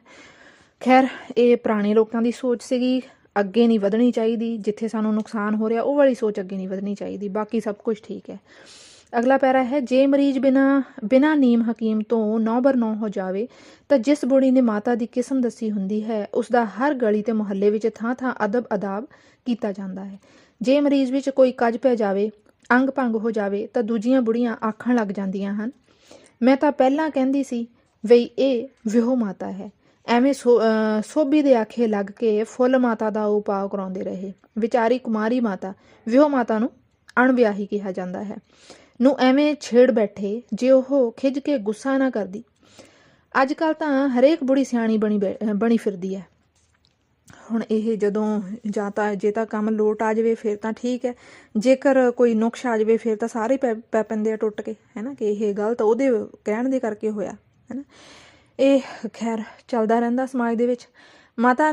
A: ਖੈਰ ਇਹ ਪੁਰਾਣੇ ਲੋਕਾਂ ਦੀ ਸੋਚ ਸੀਗੀ, ਅੱਗੇ ਨਹੀਂ ਵਧਣੀ ਚਾਹੀਦੀ। ਜਿੱਥੇ ਸਾਨੂੰ ਨੁਕਸਾਨ ਹੋ ਰਿਹਾ ਉਹ ਵਾਲੀ ਸੋਚ ਅੱਗੇ ਨਹੀਂ ਵਧਣੀ ਚਾਹੀਦੀ, ਬਾਕੀ ਸਭ ਕੁਝ ਠੀਕ ਹੈ। ਅਗਲਾ ਪੈਰਾ ਹੈ, ਜੇ ਮਰੀਜ਼ ਬਿਨਾਂ ਨੀਮ ਹਕੀਮ ਤੋਂ 9/9 ਹੋ ਜਾਵੇ ਤਾਂ ਜਿਸ ਬੁੜੀ ਨੇ ਮਾਤਾ ਦੀ ਕਿਸਮ ਦੱਸੀ ਹੁੰਦੀ ਹੈ ਉਸ ਦਾ ਹਰ ਗਲੀ ਤੇ ਮੁਹੱਲੇ ਵਿੱਚ ਥਾਂ ਥਾਂ ਅਦਬ ਅਦਾਬ ਕੀਤਾ ਜਾਂਦਾ ਹੈ। ਜੇ ਮਰੀਜ਼ ਵਿੱਚ ਕੋਈ ਕੱਜ ਪੈ ਜਾਵੇ, ਅੰਗ ਭੰਗ ਹੋ ਜਾਵੇ ਤਾਂ ਦੂਜੀਆਂ ਬੁੜੀਆਂ ਆਖਣ ਲੱਗ ਜਾਂਦੀਆਂ ਹਨ, ਮੈਂ ਤਾਂ ਪਹਿਲਾਂ ਕਹਿੰਦੀ ਸੀ ਵਈ ਇਹ ਵਿਹੋ ਮਾਤਾ ਹੈ। ਐਵੇਂ ਸੋਭੀ ਦੇ ਆਖੇ ਲੱਗ ਕੇ ਫੁੱਲ ਮਾਤਾ ਦਾ ਉਪਾਅ ਕਰਾਉਂਦੇ ਰਹੇ। ਵਿਚਾਰੀ ਕੁਮਾਰੀ ਮਾਤਾ, ਵਿਹੋ ਮਾਤਾ ਨੂੰ ਅਣਵਿਆਹੀ ਕਿਹਾ ਜਾਂਦਾ ਹੈ, ਨੂੰ ਐਵੇਂ ਛੇੜ ਬੈਠੇ ਜੇ ਉਹ ਖਿੱਝ ਕੇ ਗੁੱਸਾ ਨਾ ਕਰਦੀ। ਅੱਜ ਕੱਲ੍ਹ ਤਾਂ ਹਰੇਕ ਬੁੜੀ ਸਿਆਣੀ ਬਣੀ ਫਿਰਦੀ ਹੈ। ਹੁਣ ਇਹ ਜਦੋਂ ਜੇ ਤਾਂ ਕੰਮ ਲੋਟ ਆ ਜਾਵੇ ਫਿਰ ਤਾਂ ਠੀਕ ਹੈ, ਜੇਕਰ ਕੋਈ ਨੁਕਸ ਆ ਜਾਵੇ ਫਿਰ ਤਾਂ ਸਾਰੇ ਪੈ ਪੈਂਦੇ ਆ ਟੁੱਟ ਕੇ ਹੈ ਨਾ, ਕਿ ਇਹ ਗਲਤ ਉਹਦੇ ਕਹਿਣ ਦੇ ਕਰਕੇ ਹੋਇਆ ਹੈ ਨਾ। ਇਹ ਖੈਰ ਚੱਲਦਾ ਰਹਿੰਦਾ ਸਮਾਜ ਦੇ ਵਿੱਚ। ਮਾਤਾ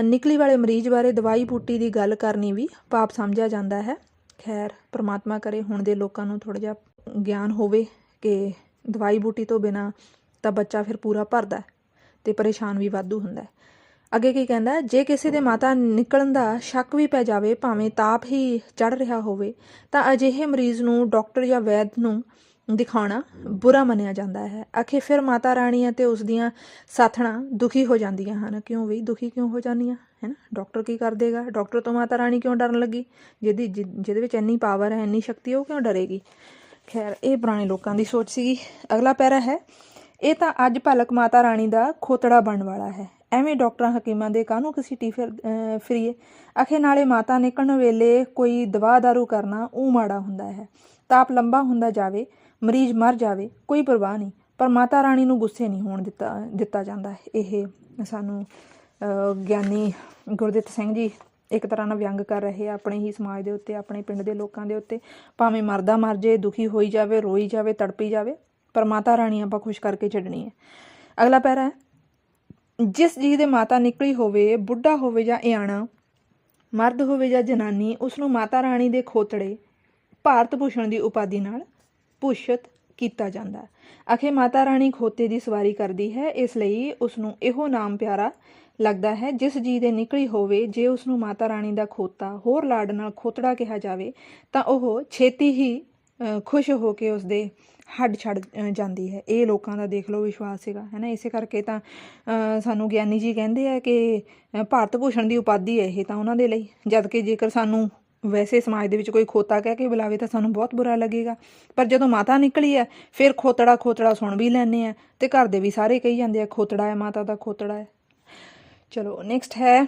A: ਨਿਕਲੀ ਵਾਲੇ ਮਰੀਜ਼ ਬਾਰੇ ਦਵਾਈ ਬੂਟੀ ਦੀ ਗੱਲ ਕਰਨੀ ਵੀ ਪਾਪ ਸਮਝਿਆ ਜਾਂਦਾ ਹੈ। ਖੈਰ ਪਰਮਾਤਮਾ ਕਰੇ ਹੁਣ ਦੇ ਲੋਕਾਂ ਨੂੰ ਥੋੜ੍ਹਾ ਜਿਹਾ ਗਿਆਨ ਹੋਵੇ ਕਿ ਦਵਾਈ ਬੂਟੀ ਤੋਂ ਬਿਨਾਂ ਤਾਂ ਬੱਚਾ ਫਿਰ ਪੂਰਾ ਭਰਦਾ ਅਤੇ ਪਰੇਸ਼ਾਨ ਵੀ ਵਾਧੂ ਹੁੰਦਾ। ਅੱਗੇ ਕੀ ਕਹਿੰਦਾ, ਜੇ ਕਿਸੇ ਦੇ ਮਾਤਾ ਨਿਕਲਣ ਦਾ ਸ਼ੱਕ ਵੀ ਪੈ ਜਾਵੇ, ਭਾਵੇਂ ਤਾਪ ਹੀ ਚੜ੍ਹ ਰਿਹਾ ਹੋਵੇ, ਤਾਂ ਅਜਿਹੇ ਮਰੀਜ਼ ਨੂੰ ਡਾਕਟਰ ਜਾਂ ਵੈਦ ਨੂੰ ਦਿਖਾਉਣਾ ਬੁਰਾ ਮੰਨਿਆ ਜਾਂਦਾ ਹੈ। ਆਖੇ ਫਿਰ ਮਾਤਾ ਰਾਣੀ ਅਤੇ ਉਸ ਦੀਆਂ ਸਾਥਣਾਂ ਦੁਖੀ ਹੋ ਜਾਂਦੀਆਂ ਹਨ। ਕਿਉਂ ਵੀ ਦੁਖੀ ਕਿਉਂ ਹੋ ਜਾਂਦੀਆਂ ਹੈ ਨਾ, ਡਾਕਟਰ ਕੀ ਕਰ ਦੇਗਾ, ਡਾਕਟਰ ਤੋਂ ਮਾਤਾ ਰਾਣੀ ਕਿਉਂ ਡਰਨ ਲੱਗੀ, ਜਿਹਦੇ ਵਿੱਚ ਇੰਨੀ ਪਾਵਰ ਹੈ, ਇੰਨੀ ਸ਼ਕਤੀ, ਉਹ ਕਿਉਂ ਡਰੇਗੀ। ਖੈਰ ਇਹ ਪੁਰਾਣੇ ਲੋਕਾਂ ਦੀ ਸੋਚ ਸੀਗੀ। ਅਗਲਾ ਪੈਰਾ ਹੈ, ਇਹ ਤਾਂ ਅੱਜ ਭਲਕ ਮਾਤਾ ਰਾਣੀ ਦਾ ਖੋਤੜਾ ਬਣਨ ਵਾਲਾ ਹੈ। ਐਵੇਂ ਡਾਕਟਰਾਂ ਹਕੀਮਾਂ ਦੇ ਕਾਹਨੂੰ ਘਸੀਟੀ ਫਿਰੀਏ। ਆਖੇ ਨਾਲੇ ਮਾਤਾ ਨਿਕਲਣ ਵੇਲੇ ਕੋਈ ਦਵਾ ਦਾਰੂ ਕਰਨਾ ਉਹ ਮਾੜਾ ਹੁੰਦਾ ਹੈ। ਤਾਪ ਲੰਬਾ ਹੁੰਦਾ ਜਾਵੇ, ਮਰੀਜ਼ ਮਰ ਜਾਵੇ, ਕੋਈ ਪਰਵਾਹ ਨਹੀਂ, ਪਰ ਮਾਤਾ ਰਾਣੀ ਨੂੰ ਗੁੱਸੇ ਨਹੀਂ ਹੋਣ ਦਿੱਤਾ ਜਾਂਦਾ। ਇਹ ਸਾਨੂੰ ਗਿਆਨੀ ਗੁਰਦਿੱਤ ਸਿੰਘ ਜੀ ਇੱਕ ਤਰ੍ਹਾਂ ਨਾਲ ਵਿਅੰਗ ਕਰ ਰਹੇ ਆ ਆਪਣੇ ਹੀ ਸਮਾਜ ਦੇ ਉੱਤੇ, ਆਪਣੇ ਪਿੰਡ ਦੇ ਲੋਕਾਂ ਦੇ ਉੱਤੇ। ਭਾਵੇਂ ਮਰਦਾ ਮਰ ਜੇ, ਦੁਖੀ ਹੋਈ ਜਾਵੇ, ਰੋਈ ਜਾਵੇ, ਤੜਪੀ ਜਾਵੇ, ਪਰ ਮਾਤਾ ਰਾਣੀ ਆਪਾਂ ਖੁਸ਼ ਕਰਕੇ ਛੱਡਣੀ ਹੈ। ਅਗਲਾ ਪੈਰਾ ਹੈ, ਜਿਸ ਜੀ ਦੇ ਮਾਤਾ ਨਿਕਲੀ ਹੋਵੇ, ਬੁੱਢਾ ਹੋਵੇ ਜਾਂ ਇਆਣਾ, ਮਰਦ ਹੋਵੇ ਜਾਂ ਜਨਾਨੀ, ਉਸਨੂੰ ਮਾਤਾ ਰਾਣੀ ਦੇ ਖੋਤੜੇ ਭਾਰਤ ਭੂਸ਼ਣ ਦੀ ਉਪਾਧੀ ਨਾਲ ਭੂਸ਼ਿਤ ਕੀਤਾ ਜਾਂਦਾ। ਆਖੇ ਮਾਤਾ ਰਾਣੀ ਖੋਤੇ ਦੀ ਸਵਾਰੀ ਕਰਦੀ ਹੈ, ਇਸ ਲਈ ਉਸਨੂੰ ਇਹੋ ਨਾਮ ਪਿਆਰਾ ਲੱਗਦਾ ਹੈ। ਜਿਸ ਜੀ ਦੇ ਨਿਕਲੀ ਹੋਵੇ, ਜੇ ਉਸਨੂੰ ਮਾਤਾ ਰਾਣੀ ਦਾ ਖੋਤਾ ਹੋਰ ਲਾਡ ਨਾਲ ਖੋਤੜਾ ਕਿਹਾ ਜਾਵੇ ਤਾਂ ਉਹ ਛੇਤੀ ਹੀ ਖੁਸ਼ ਹੋ ਕੇ ਉਸਦੇ ਹੱਡ ਛੱਡ ਜਾਂਦੀ ਹੈ। ਇਹ ਲੋਕਾਂ ਦਾ ਦੇਖ ਲਓ ਵਿਸ਼ਵਾਸ ਸੀਗਾ ਹੈ ਨਾ। ਇਸੇ ਕਰਕੇ ਤਾਂ ਸਾਨੂੰ ਗਿਆਨੀ ਜੀ ਕਹਿੰਦੇ ਆ ਕਿ ਭਾਰਤ ਭੂਸ਼ਣ ਦੀ ਉਪਾਧੀ ਹੈ ਇਹ ਤਾਂ ਉਹਨਾਂ ਦੇ ਲਈ, ਜਦ ਕਿ ਜੇਕਰ ਸਾਨੂੰ ਵੈਸੇ ਸਮਾਜ ਦੇ ਵਿੱਚ ਕੋਈ ਖੋਤਾ ਕਹਿ ਕੇ ਬੁਲਾਵੇ ਤਾਂ ਸਾਨੂੰ ਬਹੁਤ ਬੁਰਾ ਲੱਗੇਗਾ, ਪਰ ਜਦੋਂ ਮਾਤਾ ਨਿਕਲੀ ਹੈ ਫਿਰ ਖੋਤੜਾ ਸੁਣ ਵੀ ਲੈਂਦੇ ਆ ਅਤੇ ਘਰ ਦੇ ਵੀ ਸਾਰੇ ਕਹੀ ਜਾਂਦੇ ਆ ਖੋਤੜਾ ਹੈ, ਮਾਤਾ ਦਾ ਖੋਤੜਾ ਹੈ। ਚਲੋ ਨੈਕਸਟ ਹੈ,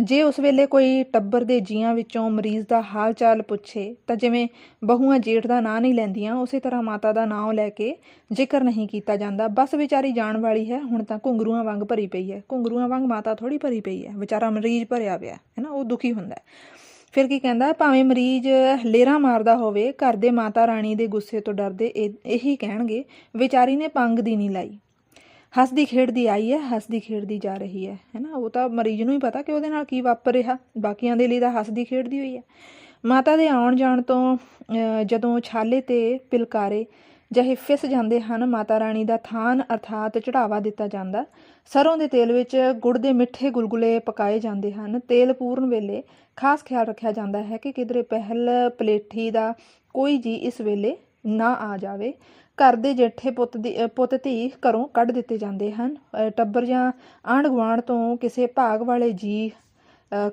A: ਜੇ ਉਸ ਵੇਲੇ ਕੋਈ ਟੱਬਰ ਦੇ ਜੀਆਂ ਵਿੱਚੋਂ ਮਰੀਜ਼ ਦਾ ਹਾਲ ਚਾਲ ਪੁੱਛੇ ਤਾਂ ਜਿਵੇਂ ਬਹੂਆਂ ਜੇਠ ਦਾ ਨਾਂ ਨਹੀਂ ਲੈਂਦੀਆਂ, ਉਸੇ ਤਰ੍ਹਾਂ ਮਾਤਾ ਦਾ ਨਾਂ ਲੈ ਕੇ ਜ਼ਿਕਰ ਨਹੀਂ ਕੀਤਾ ਜਾਂਦਾ। ਬਸ ਵਿਚਾਰੀ ਜਾਣ ਵਾਲੀ ਹੈ, ਹੁਣ ਤਾਂ ਘੁੰਗਰੂਆਂ ਵਾਂਗ ਭਰੀ ਪਈ ਹੈ। ਘੁੰਗਰੂਆਂ ਵਾਂਗ ਮਾਤਾ ਥੋੜ੍ਹੀ ਭਰੀ ਪਈ ਹੈ, ਵਿਚਾਰਾ ਮਰੀਜ਼ ਭਰਿਆ ਪਿਆ ਹੈ ਨਾ, ਉਹ ਦੁਖੀ ਹੁੰਦਾ। ਫਿਰ ਕੀ ਕਹਿੰਦਾ, ਭਾਵੇਂ ਮਰੀਜ਼ ਲੇਰਾਂ ਮਾਰਦਾ ਹੋਵੇ, ਘਰ ਦੇ ਮਾਤਾ ਰਾਣੀ ਦੇ ਗੁੱਸੇ ਤੋਂ ਡਰਦੇ ਇਹੀ ਕਹਿਣਗੇ, ਵਿਚਾਰੀ ਨੇ ਪੰਗ ਦੀ ਨਹੀਂ ਲਾਈ, ਹੱਸਦੀ ਖੇਡਦੀ ਆਈ ਹੈ, ਹੱਸਦੀ ਖੇਡਦੀ ਜਾ ਰਹੀ ਹੈ ਨਾ। ਉਹ ਤਾਂ ਮਰੀਜ਼ ਨੂੰ ਹੀ ਪਤਾ ਕਿ ਉਹਦੇ ਨਾਲ ਕੀ ਵਾਪਰ ਰਿਹਾ, ਬਾਕੀਆਂ ਦੇ ਲਈ ਤਾਂ ਹੱਸਦੀ ਖੇਡਦੀ ਹੋਈ ਹੈ। ਮਾਤਾ ਦੇ ਆਉਣ ਜਾਣ ਤੋਂ ਜਦੋਂ ਛਾਲੇ ਤੇ ਪਿਲਕਾਰੇ ਜਿਹੇ ਫਿਸ ਜਾਂਦੇ ਹਨ। ਮਾਤਾ ਰਾਣੀ ਦਾ ਥਾਨ ਅਰਥਾਤ ਚੜਾਵਾ ਦਿੱਤਾ ਜਾਂਦਾ। ਸਰੋਂ ਦੇ ਤੇਲ ਵਿੱਚ ਗੁੜ ਦੇ ਮਿੱਠੇ ਗੁਲਗੁਲੇ ਪਕਾਏ ਜਾਂਦੇ ਹਨ। ਤੇਲ ਪੂਰਨ ਵੇਲੇ ਖਾਸ ਖਿਆਲ ਰੱਖਿਆ ਜਾਂਦਾ ਹੈ ਕਿ ਕਿਧਰੇ ਪਹਿਲ ਪਲੇਠੀ ਦਾ ਕੋਈ ਜੀ ਇਸ ਵੇਲੇ ਨਾ ਆ ਜਾਵੇ। ਘਰ ਦੇ ਜੇਠੇ ਪੁੱਤ ਧੀ ਘਰੋਂ ਕੱਢ ਦਿੱਤੇ ਜਾਂਦੇ ਹਨ। ਟੱਬਰ ਜਾਂ ਆਂਢ ਗੁਆਂਢ ਤੋਂ ਕਿਸੇ ਭਾਗ ਵਾਲੇ ਜੀ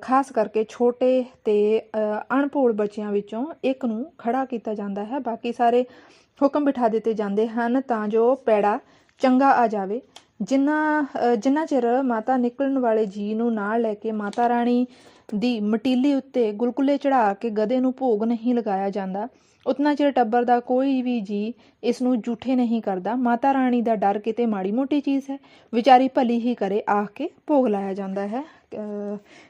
A: ਖਾਸ ਕਰਕੇ ਛੋਟੇ ਅਤੇ ਅਣਭੋਲ ਬੱਚਿਆਂ ਵਿੱਚੋਂ ਇੱਕ ਨੂੰ ਖੜ੍ਹਾ ਕੀਤਾ ਜਾਂਦਾ ਹੈ। ਬਾਕੀ ਸਾਰੇ ਹੁਕਮ ਬਿਠਾ ਦਿੱਤੇ ਜਾਂਦੇ ਹਨ ਤਾਂ ਜੋ ਪੈੜਾ ਚੰਗਾ ਆ ਜਾਵੇ। ਜਿੰਨਾ ਚਿਰ ਮਾਤਾ ਨਿਕਲਣ ਵਾਲੇ ਜੀ ਨੂੰ ਨਾਲ ਲੈ ਕੇ ਮਾਤਾ ਰਾਣੀ ਦੀ ਮਟੀਲੀ ਉੱਤੇ ਗੁਲਗੁਲੇ ਚੜ੍ਹਾ ਕੇ ਗਧੇ ਨੂੰ ਭੋਗ ਨਹੀਂ ਲਗਾਇਆ ਜਾਂਦਾ, ਉਤਨਾ ਚਿਰ ਟੱਬਰ ਦਾ ਕੋਈ ਵੀ ਜੀ ਇਸ ਨੂੰ ਜੂਠੇ ਨਹੀਂ ਕਰਦਾ। ਮਾਤਾ ਰਾਣੀ ਦਾ ਡਰ ਕਿਤੇ ਮਾੜੀ ਮੋਟੀ ਚੀਜ਼ ਹੈ, ਵਿਚਾਰੀ ਭਲੀ ਹੀ ਕਰੇ ਆਖ ਕੇ ਭੋਗ ਲਾਇਆ ਜਾਂਦਾ ਹੈ।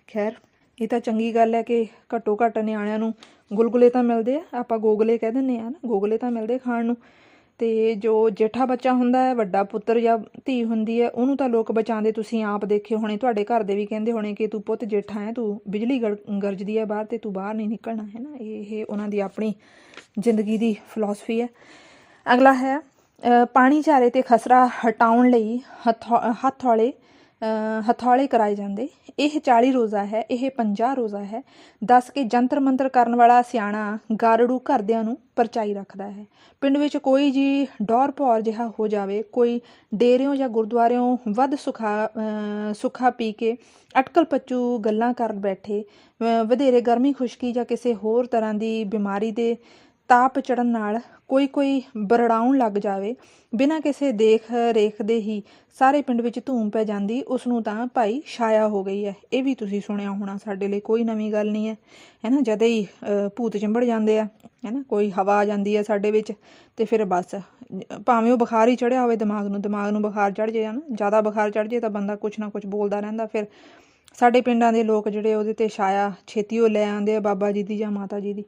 A: ਖੈਰ ਇਹ ਤਾਂ ਚੰਗੀ ਗੱਲ ਹੈ ਕਿ ਘੱਟੋ ਘੱਟ ਨਿਆਣਿਆਂ ਨੂੰ ਗੁਲਗੁਲੇ ਤਾਂ ਮਿਲਦੇ ਆ, ਆਪਾਂ ਗੋਗਲੇ ਕਹਿ ਦਿੰਦੇ ਹਾਂ ਨਾ, ਗੋਗਲੇ ਤਾਂ ਮਿਲਦੇ ਖਾਣ ਨੂੰ। ਅਤੇ ਜੋ ਜੇਠਾ ਬੱਚਾ ਹੁੰਦਾ ਹੈ, ਵੱਡਾ ਪੁੱਤਰ ਜਾਂ ਧੀ ਹੁੰਦੀ ਹੈ, ਉਹਨੂੰ ਤਾਂ ਲੋਕ ਬਚਾਉਂਦੇ, ਤੁਸੀਂ ਆਪ ਦੇਖੇ ਹੋਣੇ, ਤੁਹਾਡੇ ਘਰ ਦੇ ਵੀ ਕਹਿੰਦੇ ਹੋਣੇ ਕਿ ਤੂੰ ਪੁੱਤ ਜੇਠਾ ਹੈ, ਤੂੰ ਬਿਜਲੀ ਗਰਜਦੀ ਹੈ ਬਾਹਰ ਅਤੇ ਤੂੰ ਬਾਹਰ ਨਹੀਂ ਨਿਕਲਣਾ, ਹੈ ਨਾ। ਇਹ ਉਹਨਾਂ ਦੀ ਆਪਣੀ ਜ਼ਿੰਦਗੀ ਦੀ ਫਿਲੋਸਫੀ ਹੈ। ਅਗਲਾ ਹੈ ਪਾਣੀ ਝਾਰੇ 'ਤੇ ਖਸਰਾ ਹਟਾਉਣ ਲਈ ਹਥੌਲੇ ਕਰਾਏ ਜਾਂਦੇ। ਇਹ 40 ਰੋਜ਼ਾ ਹੈ, ਇਹ 50 ਰੋਜ਼ਾ ਹੈ। ਦੱਸ ਕੇ ਜੰਤਰ ਮੰਤਰ ਕਰਨ ਵਾਲਾ ਸਿਆਣਾ ਗਾਰੜੂ ਘਰਦਿਆਂ ਨੂੰ ਪਰਚਾਈ ਰੱਖਦਾ ਹੈ। ਪਿੰਡ ਵਿੱਚ ਕੋਈ ਜੀ ਡੌਰ ਭੌਰ ਜਿਹਾ ਹੋ ਜਾਵੇ, ਕੋਈ ਡੇਰਿਓਂ ਜਾਂ ਗੁਰਦੁਆਰਿਓਂ ਵੱਧ ਸੁੱਖਾ ਪੀ ਕੇ ਅਟਕਲ ਪੱਚੂ ਗੱਲਾਂ ਕਰ ਬੈਠੇ, ਵਧੇਰੇ ਗਰਮੀ ਖੁਸ਼ਕੀ ਜਾਂ ਕਿਸੇ ਹੋਰ ਤਰ੍ਹਾਂ ਦੀ ਬਿਮਾਰੀ ਦੇ ਤਾਪ ਚੜ੍ਹਨ ਨਾਲ ਕੋਈ ਬਰੜਾਉਣ ਲੱਗ ਜਾਵੇ, ਬਿਨਾਂ ਕਿਸੇ ਦੇਖ ਰੇਖ ਦੇ ਹੀ ਸਾਰੇ ਪਿੰਡ ਵਿੱਚ ਧੂਮ ਪੈ ਜਾਂਦੀ, ਉਸ ਨੂੰ ਤਾਂ ਭਾਈ ਛਾਇਆ ਹੋ ਗਈ ਹੈ। ਇਹ ਵੀ ਤੁਸੀਂ ਸੁਣਿਆ ਹੋਣਾ, ਸਾਡੇ ਲਈ ਕੋਈ ਨਵੀਂ ਗੱਲ ਨਹੀਂ ਹੈ ਨਾ। ਜਦੇ ਹੀ ਭੂਤ ਚਿੰਬੜ ਜਾਂਦੇ ਆ, ਹੈ ਨਾ। ਕੋਈ ਹਵਾ ਆ ਜਾਂਦੀ ਹੈ ਸਾਡੇ ਵਿੱਚ ਅਤੇ ਫਿਰ ਬਸ, ਭਾਵੇਂ ਉਹ ਬੁਖਾਰ ਹੀ ਚੜ੍ਹਿਆ ਹੋਵੇ ਦਿਮਾਗ ਨੂੰ ਬੁਖਾਰ ਚੜ੍ਹ ਜੇ ਨਾ, ਜ਼ਿਆਦਾ ਬੁਖਾਰ ਚੜ੍ਹ ਜੇ ਤਾਂ ਬੰਦਾ ਕੁਛ ਨਾ ਕੁਛ ਬੋਲਦਾ ਰਹਿੰਦਾ। ਫਿਰ ਸਾਡੇ ਪਿੰਡਾਂ ਦੇ ਲੋਕ ਜਿਹੜੇ ਉਹਦੇ 'ਤੇ ਛਾਇਆ ਛੇਤੀ ਉਹ ਲੈ ਆਉਂਦੇ ਆ, ਬਾਬਾ ਜੀ ਦੀ ਜਾਂ ਮਾਤਾ ਜੀ ਦੀ।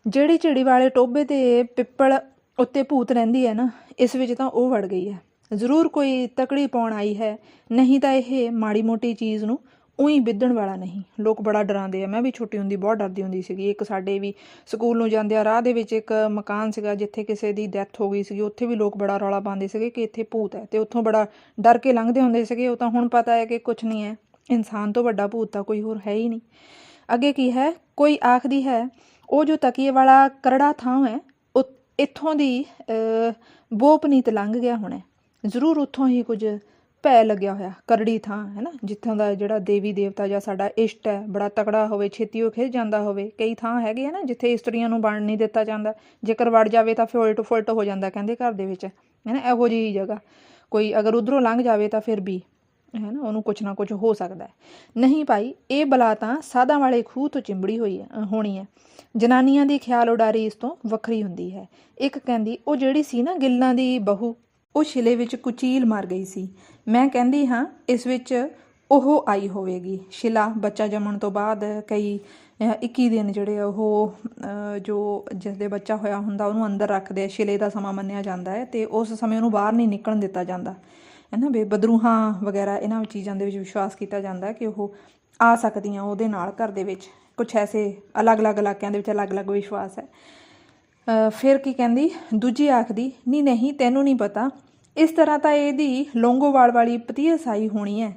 A: ਜਿਹੜੀ ਝਿੜੀ ਵਾਲੇ ਟੋਭੇ 'ਤੇ ਪਿੱਪਲ ਉੱਤੇ ਭੂਤ ਰਹਿੰਦੀ ਹੈ ਨਾ, ਇਸ ਵਿੱਚ ਤਾਂ ਉਹ ਵੜ ਗਈ ਹੈ। ਜ਼ਰੂਰ ਕੋਈ ਤਕੜੀ ਪਾਉਣ ਆਈ ਹੈ, ਨਹੀਂ ਤਾਂ ਇਹ ਮਾੜੀ ਮੋਟੀ ਚੀਜ਼ ਨੂੰ ਊਂਈ ਵਿਧਣ ਵਾਲਾ ਨਹੀਂ। ਲੋਕ ਬੜਾ ਡਰਾਉਂਦੇ ਆ। ਮੈਂ ਵੀ ਛੋਟੀ ਹੁੰਦੀ ਬਹੁਤ ਡਰਦੀ ਹੁੰਦੀ ਸੀਗੀ। ਇੱਕ ਸਾਡੇ ਵੀ ਸਕੂਲ ਨੂੰ ਜਾਂਦੇ ਆ ਰਾਹ ਦੇ ਵਿੱਚ ਇੱਕ ਮਕਾਨ ਸੀਗਾ ਜਿੱਥੇ ਕਿਸੇ ਦੀ ਡੈਥ ਹੋ ਗਈ ਸੀਗੀ, ਉੱਥੇ ਵੀ ਲੋਕ ਬੜਾ ਰੌਲਾ ਪਾਉਂਦੇ ਸੀਗੇ ਕਿ ਇੱਥੇ ਭੂਤ ਹੈ, ਅਤੇ ਉੱਥੋਂ ਬੜਾ ਡਰ ਕੇ ਲੰਘਦੇ ਹੁੰਦੇ ਸੀਗੇ। ਉਹ ਤਾਂ ਹੁਣ ਪਤਾ ਹੈ ਕਿ ਕੁਛ ਨਹੀਂ ਹੈ, ਇਨਸਾਨ ਤੋਂ ਵੱਡਾ ਭੂਤ ਤਾਂ ਕੋਈ ਹੋਰ ਹੈ ਹੀ ਨਹੀਂ। ਅੱਗੇ ਕੀ ਹੈ, ਕੋਈ ਆਖਦੀ ਹੈ ਉਹ ਜੋ ਤਕੀਏ ਵਾਲਾ ਕਰੜਾ ਥਾਂ ਹੈ, ਇੱਥੋਂ ਦੀ ਬੋਪਨੀਤ ਲੰਘ ਗਿਆ ਹੋਣਾ। ਜ਼ਰੂਰ ਉੱਥੋਂ ਹੀ ਕੁਝ ਭੈ ਲੱਗਿਆ ਹੋਇਆ, ਕਰੜੀ ਥਾਂ ਹੈ ਨਾ, ਜਿੱਥੋਂ ਦਾ ਜਿਹੜਾ ਦੇਵੀ ਦੇਵਤਾ ਜਾਂ ਸਾਡਾ ਇਸ਼ਟ ਹੈ ਬੜਾ ਤਕੜਾ ਹੋਵੇ, ਛੇਤੀ ਉਹ ਖਿੱਚ ਜਾਂਦਾ ਹੋਵੇ। ਕਈ ਥਾਂ ਹੈਗੇ ਆ ਨਾ ਜਿੱਥੇ ਇਸਤਰੀਆਂ ਨੂੰ ਵੜ ਨਹੀਂ ਦਿੱਤਾ ਜਾਂਦਾ, ਜੇਕਰ ਵੜ ਜਾਵੇ ਤਾਂ ਫਿਰ ਉਲਟ ਫੁਲਟ ਹੋ ਜਾਂਦਾ ਕਹਿੰਦੇ ਘਰ ਦੇ ਵਿੱਚ, ਹੈ ਨਾ। ਇਹੋ ਜਿਹੀ ਜਗ੍ਹਾ ਕੋਈ ਅਗਰ ਉੱਧਰੋਂ ਲੰਘ ਜਾਵੇ ਤਾਂ ਫਿਰ ਵੀ ਹੈ ਨਾ, ਉਹਨੂੰ ਕੁਛ ਨਾ ਕੁਛ ਹੋ ਸਕਦਾ। ਨਹੀਂ ਭਾਈ, ਇਹ ਬਲਾ ਤਾਂ ਸਾਧਾਂ ਵਾਲੇ ਖੂਹ ਤੋਂ ਚਿੰਬੜੀ ਹੋਣੀ ਹੈ। ਜਨਾਨੀਆਂ ਦੀ ਖਿਆਲ ਉਡਾਰੀ ਇਸ ਤੋਂ ਵੱਖਰੀ ਹੁੰਦੀ ਹੈ। ਇੱਕ ਕਹਿੰਦੀ ਉਹ ਜਿਹੜੀ ਸੀ ਨਾ ਗਿੱਲਾਂ ਦੀ ਬਹੂ, ਉਹ ਸ਼ਿਲੇ ਵਿੱਚ ਕੁਚੀਲ ਮਰ ਗਈ ਸੀ। ਮੈਂ ਕਹਿੰਦੀ ਹਾਂ ਇਸ ਵਿੱਚ ਉਹ ਆਈ ਹੋਵੇਗੀ। ਸ਼ਿਲਾ ਬੱਚਾ ਜੰਮਣ ਤੋਂ ਬਾਅਦ ਕਈ 21 ਦਿਨ ਜਿਹੜੇ ਉਹ ਜੋ ਜਿਸ ਦੇ ਬੱਚਾ ਹੋਇਆ ਹੁੰਦਾ ਉਹਨੂੰ ਅੰਦਰ ਰੱਖਦੇ ਆ, ਸ਼ਿਲੇ ਦਾ ਸਮਾਂ ਮੰਨਿਆ ਜਾਂਦਾ ਹੈ, ਅਤੇ ਉਸ ਸਮੇਂ ਉਹਨੂੰ ਬਾਹਰ ਨਹੀਂ ਨਿਕਲਣ ਦਿੱਤਾ ਜਾਂਦਾ, ਹੈ ਨਾ। ਬਦਰੂਹਾਂ ਵਗੈਰਾ ਇਹਨਾਂ ਚੀਜ਼ਾਂ ਦੇ ਵਿੱਚ ਵਿਸ਼ਵਾਸ ਕੀਤਾ ਜਾਂਦਾ ਕਿ ਉਹ ਆ ਸਕਦੀਆਂ ਉਹਦੇ ਨਾਲ ਘਰ ਦੇ ਵਿੱਚ। ਕੁਛ ਐਸੇ ਅਲੱਗ-ਅਲੱਗ ਇਲਾਕਿਆਂ ਦੇ ਵਿੱਚ ਅਲੱਗ-ਅਲੱਗ ਵਿਸ਼ਵਾਸ ਹੈ। ਫਿਰ ਕੀ ਕਹਿੰਦੀ, ਦੂਜੀ ਆਖਦੀ ਨਹੀਂ ਤੈਨੂੰ ਨਹੀਂ ਪਤਾ, ਇਸ ਤਰ੍ਹਾਂ ਤਾਂ ਇਹਦੀ ਲੌਂਗੋਵਾਲ ਵਾਲੀ ਪਤੀਸ ਆਈ ਹੋਣੀ ਹੈ।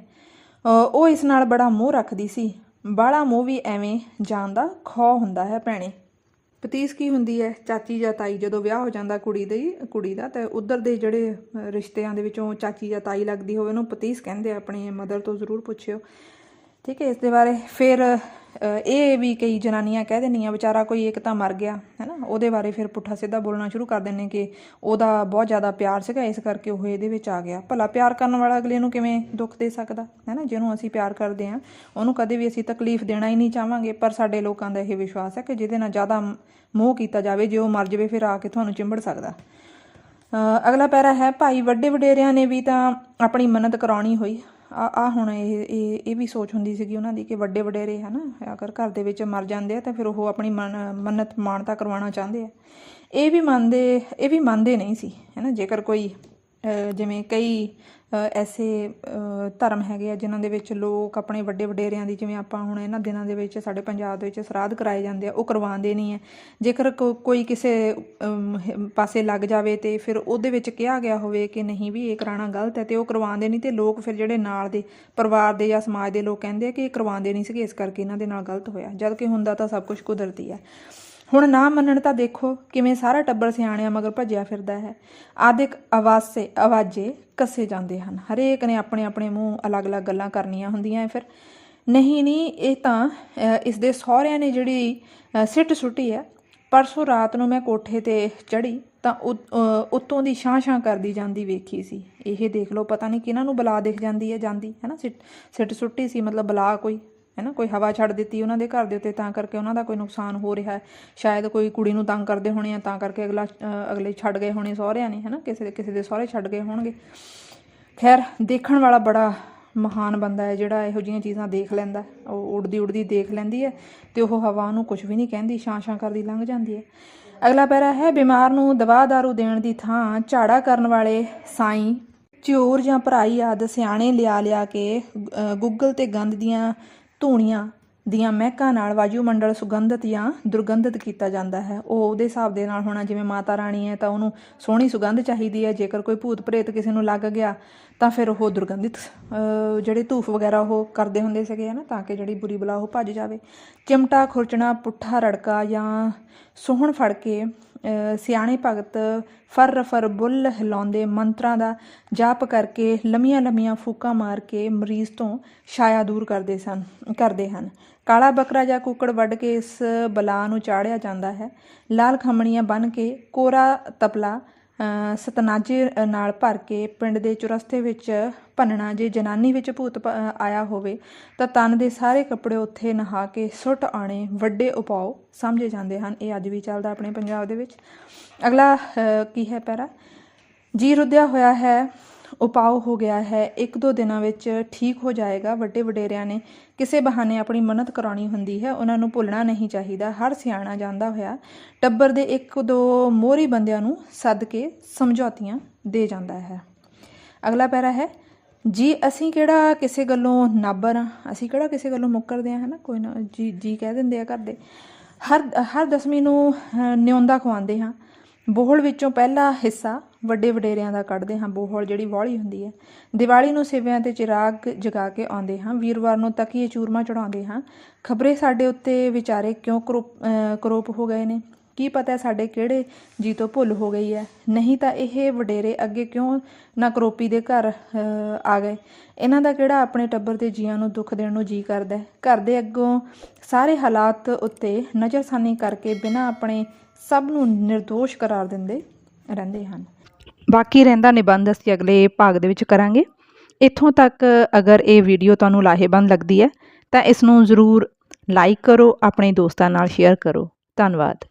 A: ਉਹ ਇਸ ਨਾਲ ਬੜਾ ਮੋਹ ਰੱਖਦੀ ਸੀ। ਬਾਹਲਾ ਮੋਹ ਵੀ ਐਵੇਂ ਜਾਣ ਦਾ ਖੌਅ ਹੁੰਦਾ ਹੈ ਭੈਣੇ। ਪਤੀਸ ਕੀ ਹੁੰਦੀ ਹੈ? ਚਾਚੀ ਜਾਂ ਤਾਈ। ਜਦੋਂ ਵਿਆਹ ਹੋ ਜਾਂਦਾ ਕੁੜੀ ਦਾ ਤਾਂ ਉੱਧਰ ਦੇ ਜਿਹੜੇ ਰਿਸ਼ਤਿਆਂ ਦੇ ਵਿੱਚੋਂ ਚਾਚੀ ਜਾਂ ਤਾਈ ਲੱਗਦੀ ਹੋਵੇ ਉਹਨੂੰ ਪਤੀਸ ਕਹਿੰਦੇ ਆ। ਆਪਣੀ ਮਦਰ ਤੋਂ ਜ਼ਰੂਰ ਪੁੱਛਿਓ, ਠੀਕ ਹੈ, ਇਸ ਦੇ ਬਾਰੇ। ਫਿਰ ਇਹ ਵੀ ਕਈ ਜਨਾਨੀਆਂ ਕਹਿ ਦਿੰਦੀਆਂ ਵਿਚਾਰਾ ਕੋਈ ਇੱਕ ਤਾਂ ਮਰ ਗਿਆ, ਹੈ ਨਾ, ਉਹਦੇ ਬਾਰੇ ਫਿਰ ਪੁੱਠਾ ਸਿੱਧਾ ਬੋਲਣਾ ਸ਼ੁਰੂ ਕਰ ਦਿੰਦੇ ਕਿ ਉਹਦਾ ਬਹੁਤ ਜ਼ਿਆਦਾ ਪਿਆਰ ਸੀਗਾ ਇਸ ਕਰਕੇ ਉਹ ਇਹਦੇ ਵਿੱਚ ਆ ਗਿਆ। ਭਲਾ ਪਿਆਰ ਕਰਨ ਵਾਲਾ ਅਗਲੇ ਨੂੰ ਕਿਵੇਂ ਦੁੱਖ ਦੇ ਸਕਦਾ, ਹੈ ਨਾ। ਜਿਹਨੂੰ ਅਸੀਂ ਪਿਆਰ ਕਰਦੇ ਹਾਂ ਉਹਨੂੰ ਕਦੇ ਵੀ ਅਸੀਂ ਤਕਲੀਫ ਦੇਣਾ ਹੀ ਨਹੀਂ ਚਾਹਾਂਗੇ। ਪਰ ਸਾਡੇ ਲੋਕਾਂ ਦਾ ਇਹ ਵਿਸ਼ਵਾਸ ਹੈ ਕਿ ਜਿਹਦੇ ਨਾਲ ਜ਼ਿਆਦਾ ਮੋਹ ਕੀਤਾ ਜਾਵੇ, ਜੇ ਉਹ ਮਰ ਜਾਵੇ ਫਿਰ ਆ ਕੇ ਤੁਹਾਨੂੰ ਚਿੰਬੜ ਸਕਦਾ। ਅਗਲਾ ਪੈਰਾ ਹੈ, ਭਾਈ ਵੱਡੇ ਵਡੇਰਿਆਂ ਨੇ ਵੀ ਤਾਂ ਆਪਣੀ ਮੰਨਤ ਕਰਾਉਣੀ ਹੋਈ। ਹੁਣ ਇਹ ਵੀ ਸੋਚ ਹੁੰਦੀ ਸੀਗੀ ਉਹਨਾਂ ਦੀ ਕਿ ਵੱਡੇ ਵਡੇਰੇ ਹੈ ਨਾ, ਅਗਰ ਘਰ ਦੇ ਵਿੱਚ ਮਰ ਜਾਂਦੇ ਆ ਤਾਂ ਫਿਰ ਉਹ ਆਪਣੀ ਮੰਨਤ ਮਾਨਤਾ ਕਰਵਾਉਣਾ ਚਾਹੁੰਦੇ ਆ। ਇਹ ਵੀ ਮੰਨਦੇ ਨਹੀਂ ਸੀ, ਹੈ ਨਾ। ਜੇਕਰ ਕੋਈ ਜਿਵੇਂ ਕਈ ਐਸੇ ਧਰਮ ਹੈਗੇ ਆ ਜਿਨ੍ਹਾਂ ਦੇ ਵਿੱਚ ਲੋਕ ਆਪਣੇ ਵੱਡੇ ਵਡੇਰਿਆਂ ਦੀ, ਜਿਵੇਂ ਆਪਾਂ ਹੁਣ ਇਹਨਾਂ ਦਿਨਾਂ ਦੇ ਵਿੱਚ ਸਾਡੇ ਪੰਜਾਬ ਦੇ ਵਿੱਚ ਸਰਾਧ ਕਰਾਏ ਜਾਂਦੇ ਆ, ਉਹ ਕਰਵਾਉਂਦੇ ਨਹੀਂ ਹੈ। ਜੇਕਰ ਕੋਈ ਕਿਸੇ ਪਾਸੇ ਲੱਗ ਜਾਵੇ ਅਤੇ ਫਿਰ ਉਹਦੇ ਵਿੱਚ ਕਿਹਾ ਗਿਆ ਹੋਵੇ ਕਿ ਨਹੀਂ ਵੀ ਇਹ ਕਰਾਉਣਾ ਗਲਤ ਹੈ, ਅਤੇ ਉਹ ਕਰਵਾਉਂਦੇ ਨਹੀਂ, ਅਤੇ ਲੋਕ ਫਿਰ ਜਿਹੜੇ ਨਾਲ ਦੇ ਪਰਿਵਾਰ ਦੇ ਜਾਂ ਸਮਾਜ ਦੇ ਲੋਕ ਕਹਿੰਦੇ ਆ ਕਿ ਇਹ ਕਰਵਾਉਂਦੇ ਨਹੀਂ ਸੀਗੇ, ਇਸ ਕਰਕੇ ਇਹਨਾਂ ਦੇ ਨਾਲ ਗਲਤ ਹੋਇਆ, ਜਦ ਕਿ ਹੁੰਦਾ ਤਾਂ ਸਭ ਕੁਛ ਕੁਦਰਤੀ ਹੈ। ਹੁਣ ਨਾ ਮੰਨਣ ਤਾਂ ਦੇਖੋ ਕਿਵੇਂ ਸਾਰਾ ਟੱਬਰ ਸਿਆਣਿਆਂ ਮਗਰ ਭੱਜਿਆ ਫਿਰਦਾ ਹੈ। ਆਦਿਕ ਆਵਾਜ਼ੇ ਕੱਸੇ ਜਾਂਦੇ ਹਨ, ਹਰੇਕ ਨੇ ਆਪਣੇ ਆਪਣੇ ਮੂੰਹ ਅਲੱਗ-ਅਲੱਗ ਗੱਲਾਂ ਕਰਨੀਆਂ ਹੁੰਦੀਆਂ। ਫਿਰ ਨਹੀਂ ਇਹ ਤਾਂ ਇਸ ਦੇ ਸਹੁਰਿਆਂ ਨੇ ਜਿਹੜੀ ਸਿੱਟ ਸੁੱਟੀ ਹੈ। ਪਰਸੋਂ ਰਾਤ ਨੂੰ ਮੈਂ ਕੋਠੇ 'ਤੇ ਚੜ੍ਹੀ ਤਾਂ ਉੱਤੋਂ ਦੀ ਛਾਂ ਕਰਦੀ ਜਾਂਦੀ ਵੇਖੀ ਸੀ। ਇਹ ਦੇਖ ਲਓ, ਪਤਾ ਨਹੀਂ ਕਿਹਨਾਂ ਨੂੰ ਬਲਾ ਦਿਖ ਜਾਂਦੀ ਹੈ ਹੈ ਨਾ। ਸਿੱਟ ਸੁੱਟੀ ਸੀ, ਮਤਲਬ ਬਲਾ ਕੋਈ ਹੈ ਨਾ, ਕੋਈ ਹਵਾ ਛੱਡ ਦਿੱਤੀ ਉਹਨਾਂ ਦੇ ਘਰ ਦੇ ਉੱਤੇ, ਤਾਂ ਕਰਕੇ ਉਹਨਾਂ ਦਾ ਕੋਈ ਨੁਕਸਾਨ ਹੋ ਰਿਹਾ। ਸ਼ਾਇਦ ਕੋਈ ਕੁੜੀ ਨੂੰ ਤੰਗ ਕਰਦੇ ਹੋਣੇ ਆ, ਤਾਂ ਕਰਕੇ ਅਗਲੇ ਛੱਡ ਗਏ ਹੋਣੇ ਸਹੁਰਿਆਂ ਨੇ, ਹੈ ਨਾ, ਕਿਸੇ ਦੇ ਸਹੁਰੇ ਛੱਡ ਗਏ ਹੋਣਗੇ। ਖੈਰ, ਦੇਖਣ ਵਾਲਾ ਬੜਾ ਮਹਾਨ ਬੰਦਾ ਹੈ ਜਿਹੜਾ ਇਹੋ ਜਿਹੀਆਂ ਚੀਜ਼ਾਂ ਦੇਖ ਲੈਂਦਾ। ਉਹ ਉੱਡਦੀ ਦੇਖ ਲੈਂਦੀ ਹੈ ਅਤੇ ਉਹ ਹਵਾ ਉਹਨੂੰ ਕੁਛ ਵੀ ਨਹੀਂ ਕਹਿੰਦੀ, ਛਾਂ ਕਰਦੀ ਲੰਘ ਜਾਂਦੀ ਹੈ। ਅਗਲਾ ਪੈਰਾ ਹੈ, ਬਿਮਾਰ ਨੂੰ ਦਵਾ ਦਾਰੂ ਦੇਣ ਦੀ ਥਾਂ ਝਾੜਾ ਕਰਨ ਵਾਲੇ ਸਾਈਂ, ਚੋਰ ਜਾਂ ਭਰਾਈ ਆਦਿ ਸਿਆਣੇ ਲਿਆ ਕੇ ਗੁੱਗਲ ਅਤੇ ਗੰਦ ਦੀਆਂ ਧੂਣੀਆਂ ਦੀਆਂ ਮਹਿਕਾਂ ਨਾਲ ਵਾਯੂਮੰਡਲ ਸੁਗੰਧਿਤ ਜਾਂ ਦੁਰਗੰਧਿਤ ਕੀਤਾ ਜਾਂਦਾ ਹੈ। ਉਹ ਉਹਦੇ ਹਿਸਾਬ ਦੇ ਨਾਲ ਹੋਣਾ, ਜਿਵੇਂ ਮਾਤਾ ਰਾਣੀ ਹੈ ਤਾਂ ਉਹਨੂੰ ਸੋਹਣੀ ਸੁਗੰਧ ਚਾਹੀਦੀ ਹੈ। ਜੇਕਰ ਕੋਈ ਭੂਤ ਪ੍ਰੇਤ ਕਿਸੇ ਨੂੰ ਲੱਗ ਗਿਆ ਤਾਂ ਫਿਰ ਉਹ ਦੁਰਗੰਧਿਤ ਜਿਹੜੇ ਧੂਫ ਵਗੈਰਾ ਉਹ ਕਰਦੇ ਹੁੰਦੇ ਸੀਗੇ, ਹੈ ਨਾ, ਤਾਂ ਕਿ ਜਿਹੜੀ ਬੁਰੀ ਬਲਾ ਉਹ ਭੱਜ ਜਾਵੇ। ਚਿਮਟਾ ਖੁਰਚਣਾ, ਪੁੱਠਾ ਰੜਕਾ ਜਾਂ ਸੋਹਣ ਫੜ ਕੇ ਸਿਆਣੇ ਭਗਤ ਫਰ ਬੁੱਲ ਹਿਲਾਉਂਦੇ ਮੰਤਰਾਂ ਦਾ ਜਾਪ ਕਰਕੇ ਲੰਮੀਆਂ ਫੂਕਾਂ ਮਾਰ ਕੇ ਮਰੀਜ਼ ਤੋਂ ਛਾਇਆ ਦੂਰ ਕਰਦੇ ਹਨ। ਕਾਲਾ ਬੱਕਰਾ ਜਾਂ ਕੁੱਕੜ ਵੱਢ ਕੇ ਇਸ ਬਲਾ ਨੂੰ ਚਾੜਿਆ ਜਾਂਦਾ ਹੈ। ਲਾਲ ਖੰਮਣੀਆਂ ਬੰਨ੍ਹ ਕੇ ਕੋਰਾ ਤਪਲਾ ਸਤਨਾਜੇ ਨਾਲ ਭਰ ਕੇ ਪਿੰਡ ਦੇ ਚੁਰਸਤੇ ਵਿੱਚ ਭੰਨਣਾ। ਜੇ ਜਨਾਨੀ ਵਿੱਚ ਭੂਤ ਆਇਆ ਹੋਵੇ ਤਾਂ ਤਨ ਦੇ ਸਾਰੇ ਕੱਪੜੇ ਉੱਥੇ ਨਹਾ ਕੇ ਸੁੱਟ ਆਉਣੇ ਵੱਡੇ ਉਪਾਅ ਸਮਝੇ ਜਾਂਦੇ ਹਨ। ਇਹ ਅੱਜ ਵੀ ਚੱਲਦਾ ਆਪਣੇ ਪੰਜਾਬ ਦੇ ਵਿੱਚ। ਅਗਲਾ ਕੀ ਹੈ ਪੈਰਾ, ਜੀ ਰੁੱਧਿਆ ਹੋਇਆ ਹੈ, ਉਪਾਅ ਹੋ ਗਿਆ ਹੈ, 1-2 ਦਿਨਾਂ ਵਿੱਚ ਠੀਕ ਹੋ ਜਾਏਗਾ। ਵੱਡੇ ਵਡੇਰਿਆਂ ਨੇ ਕਿਸੇ ਬਹਾਨੇ ਆਪਣੀ ਮੰਨਤ ਕਰਾਉਣੀ ਹੁੰਦੀ ਹੈ, ਉਹਨਾਂ ਨੂੰ ਭੁੱਲਣਾ ਨਹੀਂ ਚਾਹੀਦਾ। ਹਰ ਸਿਆਣਾ ਜਾਂਦਾ ਹੋਇਆ ਟੱਬਰ ਦੇ 1-2 ਮੋਹਰੀ ਬੰਦਿਆਂ ਨੂੰ ਸੱਦ ਕੇ ਸਮਝੌਤੀਆਂ ਦੇ ਜਾਂਦਾ ਹੈ। ਅਗਲਾ ਪੈਰਾ ਹੈ, ਜੀ ਅਸੀਂ ਕਿਹੜਾ ਕਿਸੇ ਗੱਲੋਂ ਨਾਬਰ ਹਾਂ, ਅਸੀਂ ਕਿਹੜਾ ਕਿਸੇ ਗੱਲੋਂ ਮੁੱਕਰਦੇ ਹਾਂ, ਹੈ ਨਾ, ਕੋਈ ਨਾ ਜੀ ਕਹਿ ਦਿੰਦੇ ਆ ਘਰ ਦੇ। ਹਰ ਦਸਵੀਂ ਨੂੰ ਨਿਉਂਦਾ ਖਵਾਉਂਦੇ ਹਾਂ। ਬੋਹਲ ਵਿੱਚੋਂ ਪਹਿਲਾ ਹਿੱਸਾ ਵੱਡੇ ਵਡੇਰਿਆਂ ਦਾ ਕੱਢਦੇ ਹਾਂ, ਬੋਹਲ ਜਿਹੜੀ ਵਾਹਲੀ ਹੁੰਦੀ ਹੈ। ਦੀਵਾਲੀ ਨੂੰ ਸਿਵਿਆਂ 'ਤੇ ਚਿਰਾਗ ਜਗਾ ਕੇ ਆਉਂਦੇ ਹਾਂ। ਵੀਰਵਾਰ ਨੂੰ ਤਕੀਏ ਚੂਰਮਾ ਚੜਾਉਂਦੇ ਹਾਂ। ਖਬਰੇ ਸਾਡੇ ਉੱਤੇ ਵਿਚਾਰੇ ਕਿਉਂ ਕਰੋਪ ਹੋ ਗਏ ਨੇ, ਕੀ ਪਤਾ ਸਾਡੇ ਕਿਹੜੇ ਜੀ ਤੋਂ ਭੁੱਲ ਹੋ ਗਈ ਹੈ। ਨਹੀਂ ਤਾਂ ਇਹ ਵਡੇਰੇ ਅੱਗੇ ਕਿਉਂ ਨਾ ਕਰੋਪੀ ਦੇ ਘਰ ਆ ਗਏ। ਇਹਨਾਂ ਦਾ ਕਿਹੜਾ ਆਪਣੇ ਟੱਬਰ ਦੇ ਜੀਆਂ ਨੂੰ ਦੁੱਖ ਦੇਣ ਨੂੰ ਜੀ ਕਰਦਾ। ਘਰ ਦੇ ਅੱਗੋਂ ਸਾਰੇ ਹਾਲਾਤ ਉੱਤੇ ਨਜ਼ਰਸਾਨੀ ਕਰਕੇ ਬਿਨਾਂ ਆਪਣੇ ਸਭ ਨੂੰ ਨਿਰਦੋਸ਼ ਕਰਾਰ ਦਿੰਦੇ ਰਹਿੰਦੇ ਹਨ। ਬਾਕੀ ਰਹਿੰਦਾ ਨਿਬੰਧ ਅਸੀਂ ਅਗਲੇ ਭਾਗ ਦੇ ਵਿੱਚ ਕਰਾਂਗੇ। ਇੱਥੋਂ ਤੱਕ ਅਗਰ ਇਹ ਵੀਡੀਓ ਤੁਹਾਨੂੰ ਲਾਹੇਵੰਦ ਲੱਗਦੀ ਹੈ ਤਾਂ ਇਸ ਨੂੰ ਜ਼ਰੂਰ ਲਾਈਕ ਕਰੋ, ਆਪਣੇ ਦੋਸਤਾਂ ਨਾਲ ਸ਼ੇਅਰ ਕਰੋ। ਧੰਨਵਾਦ।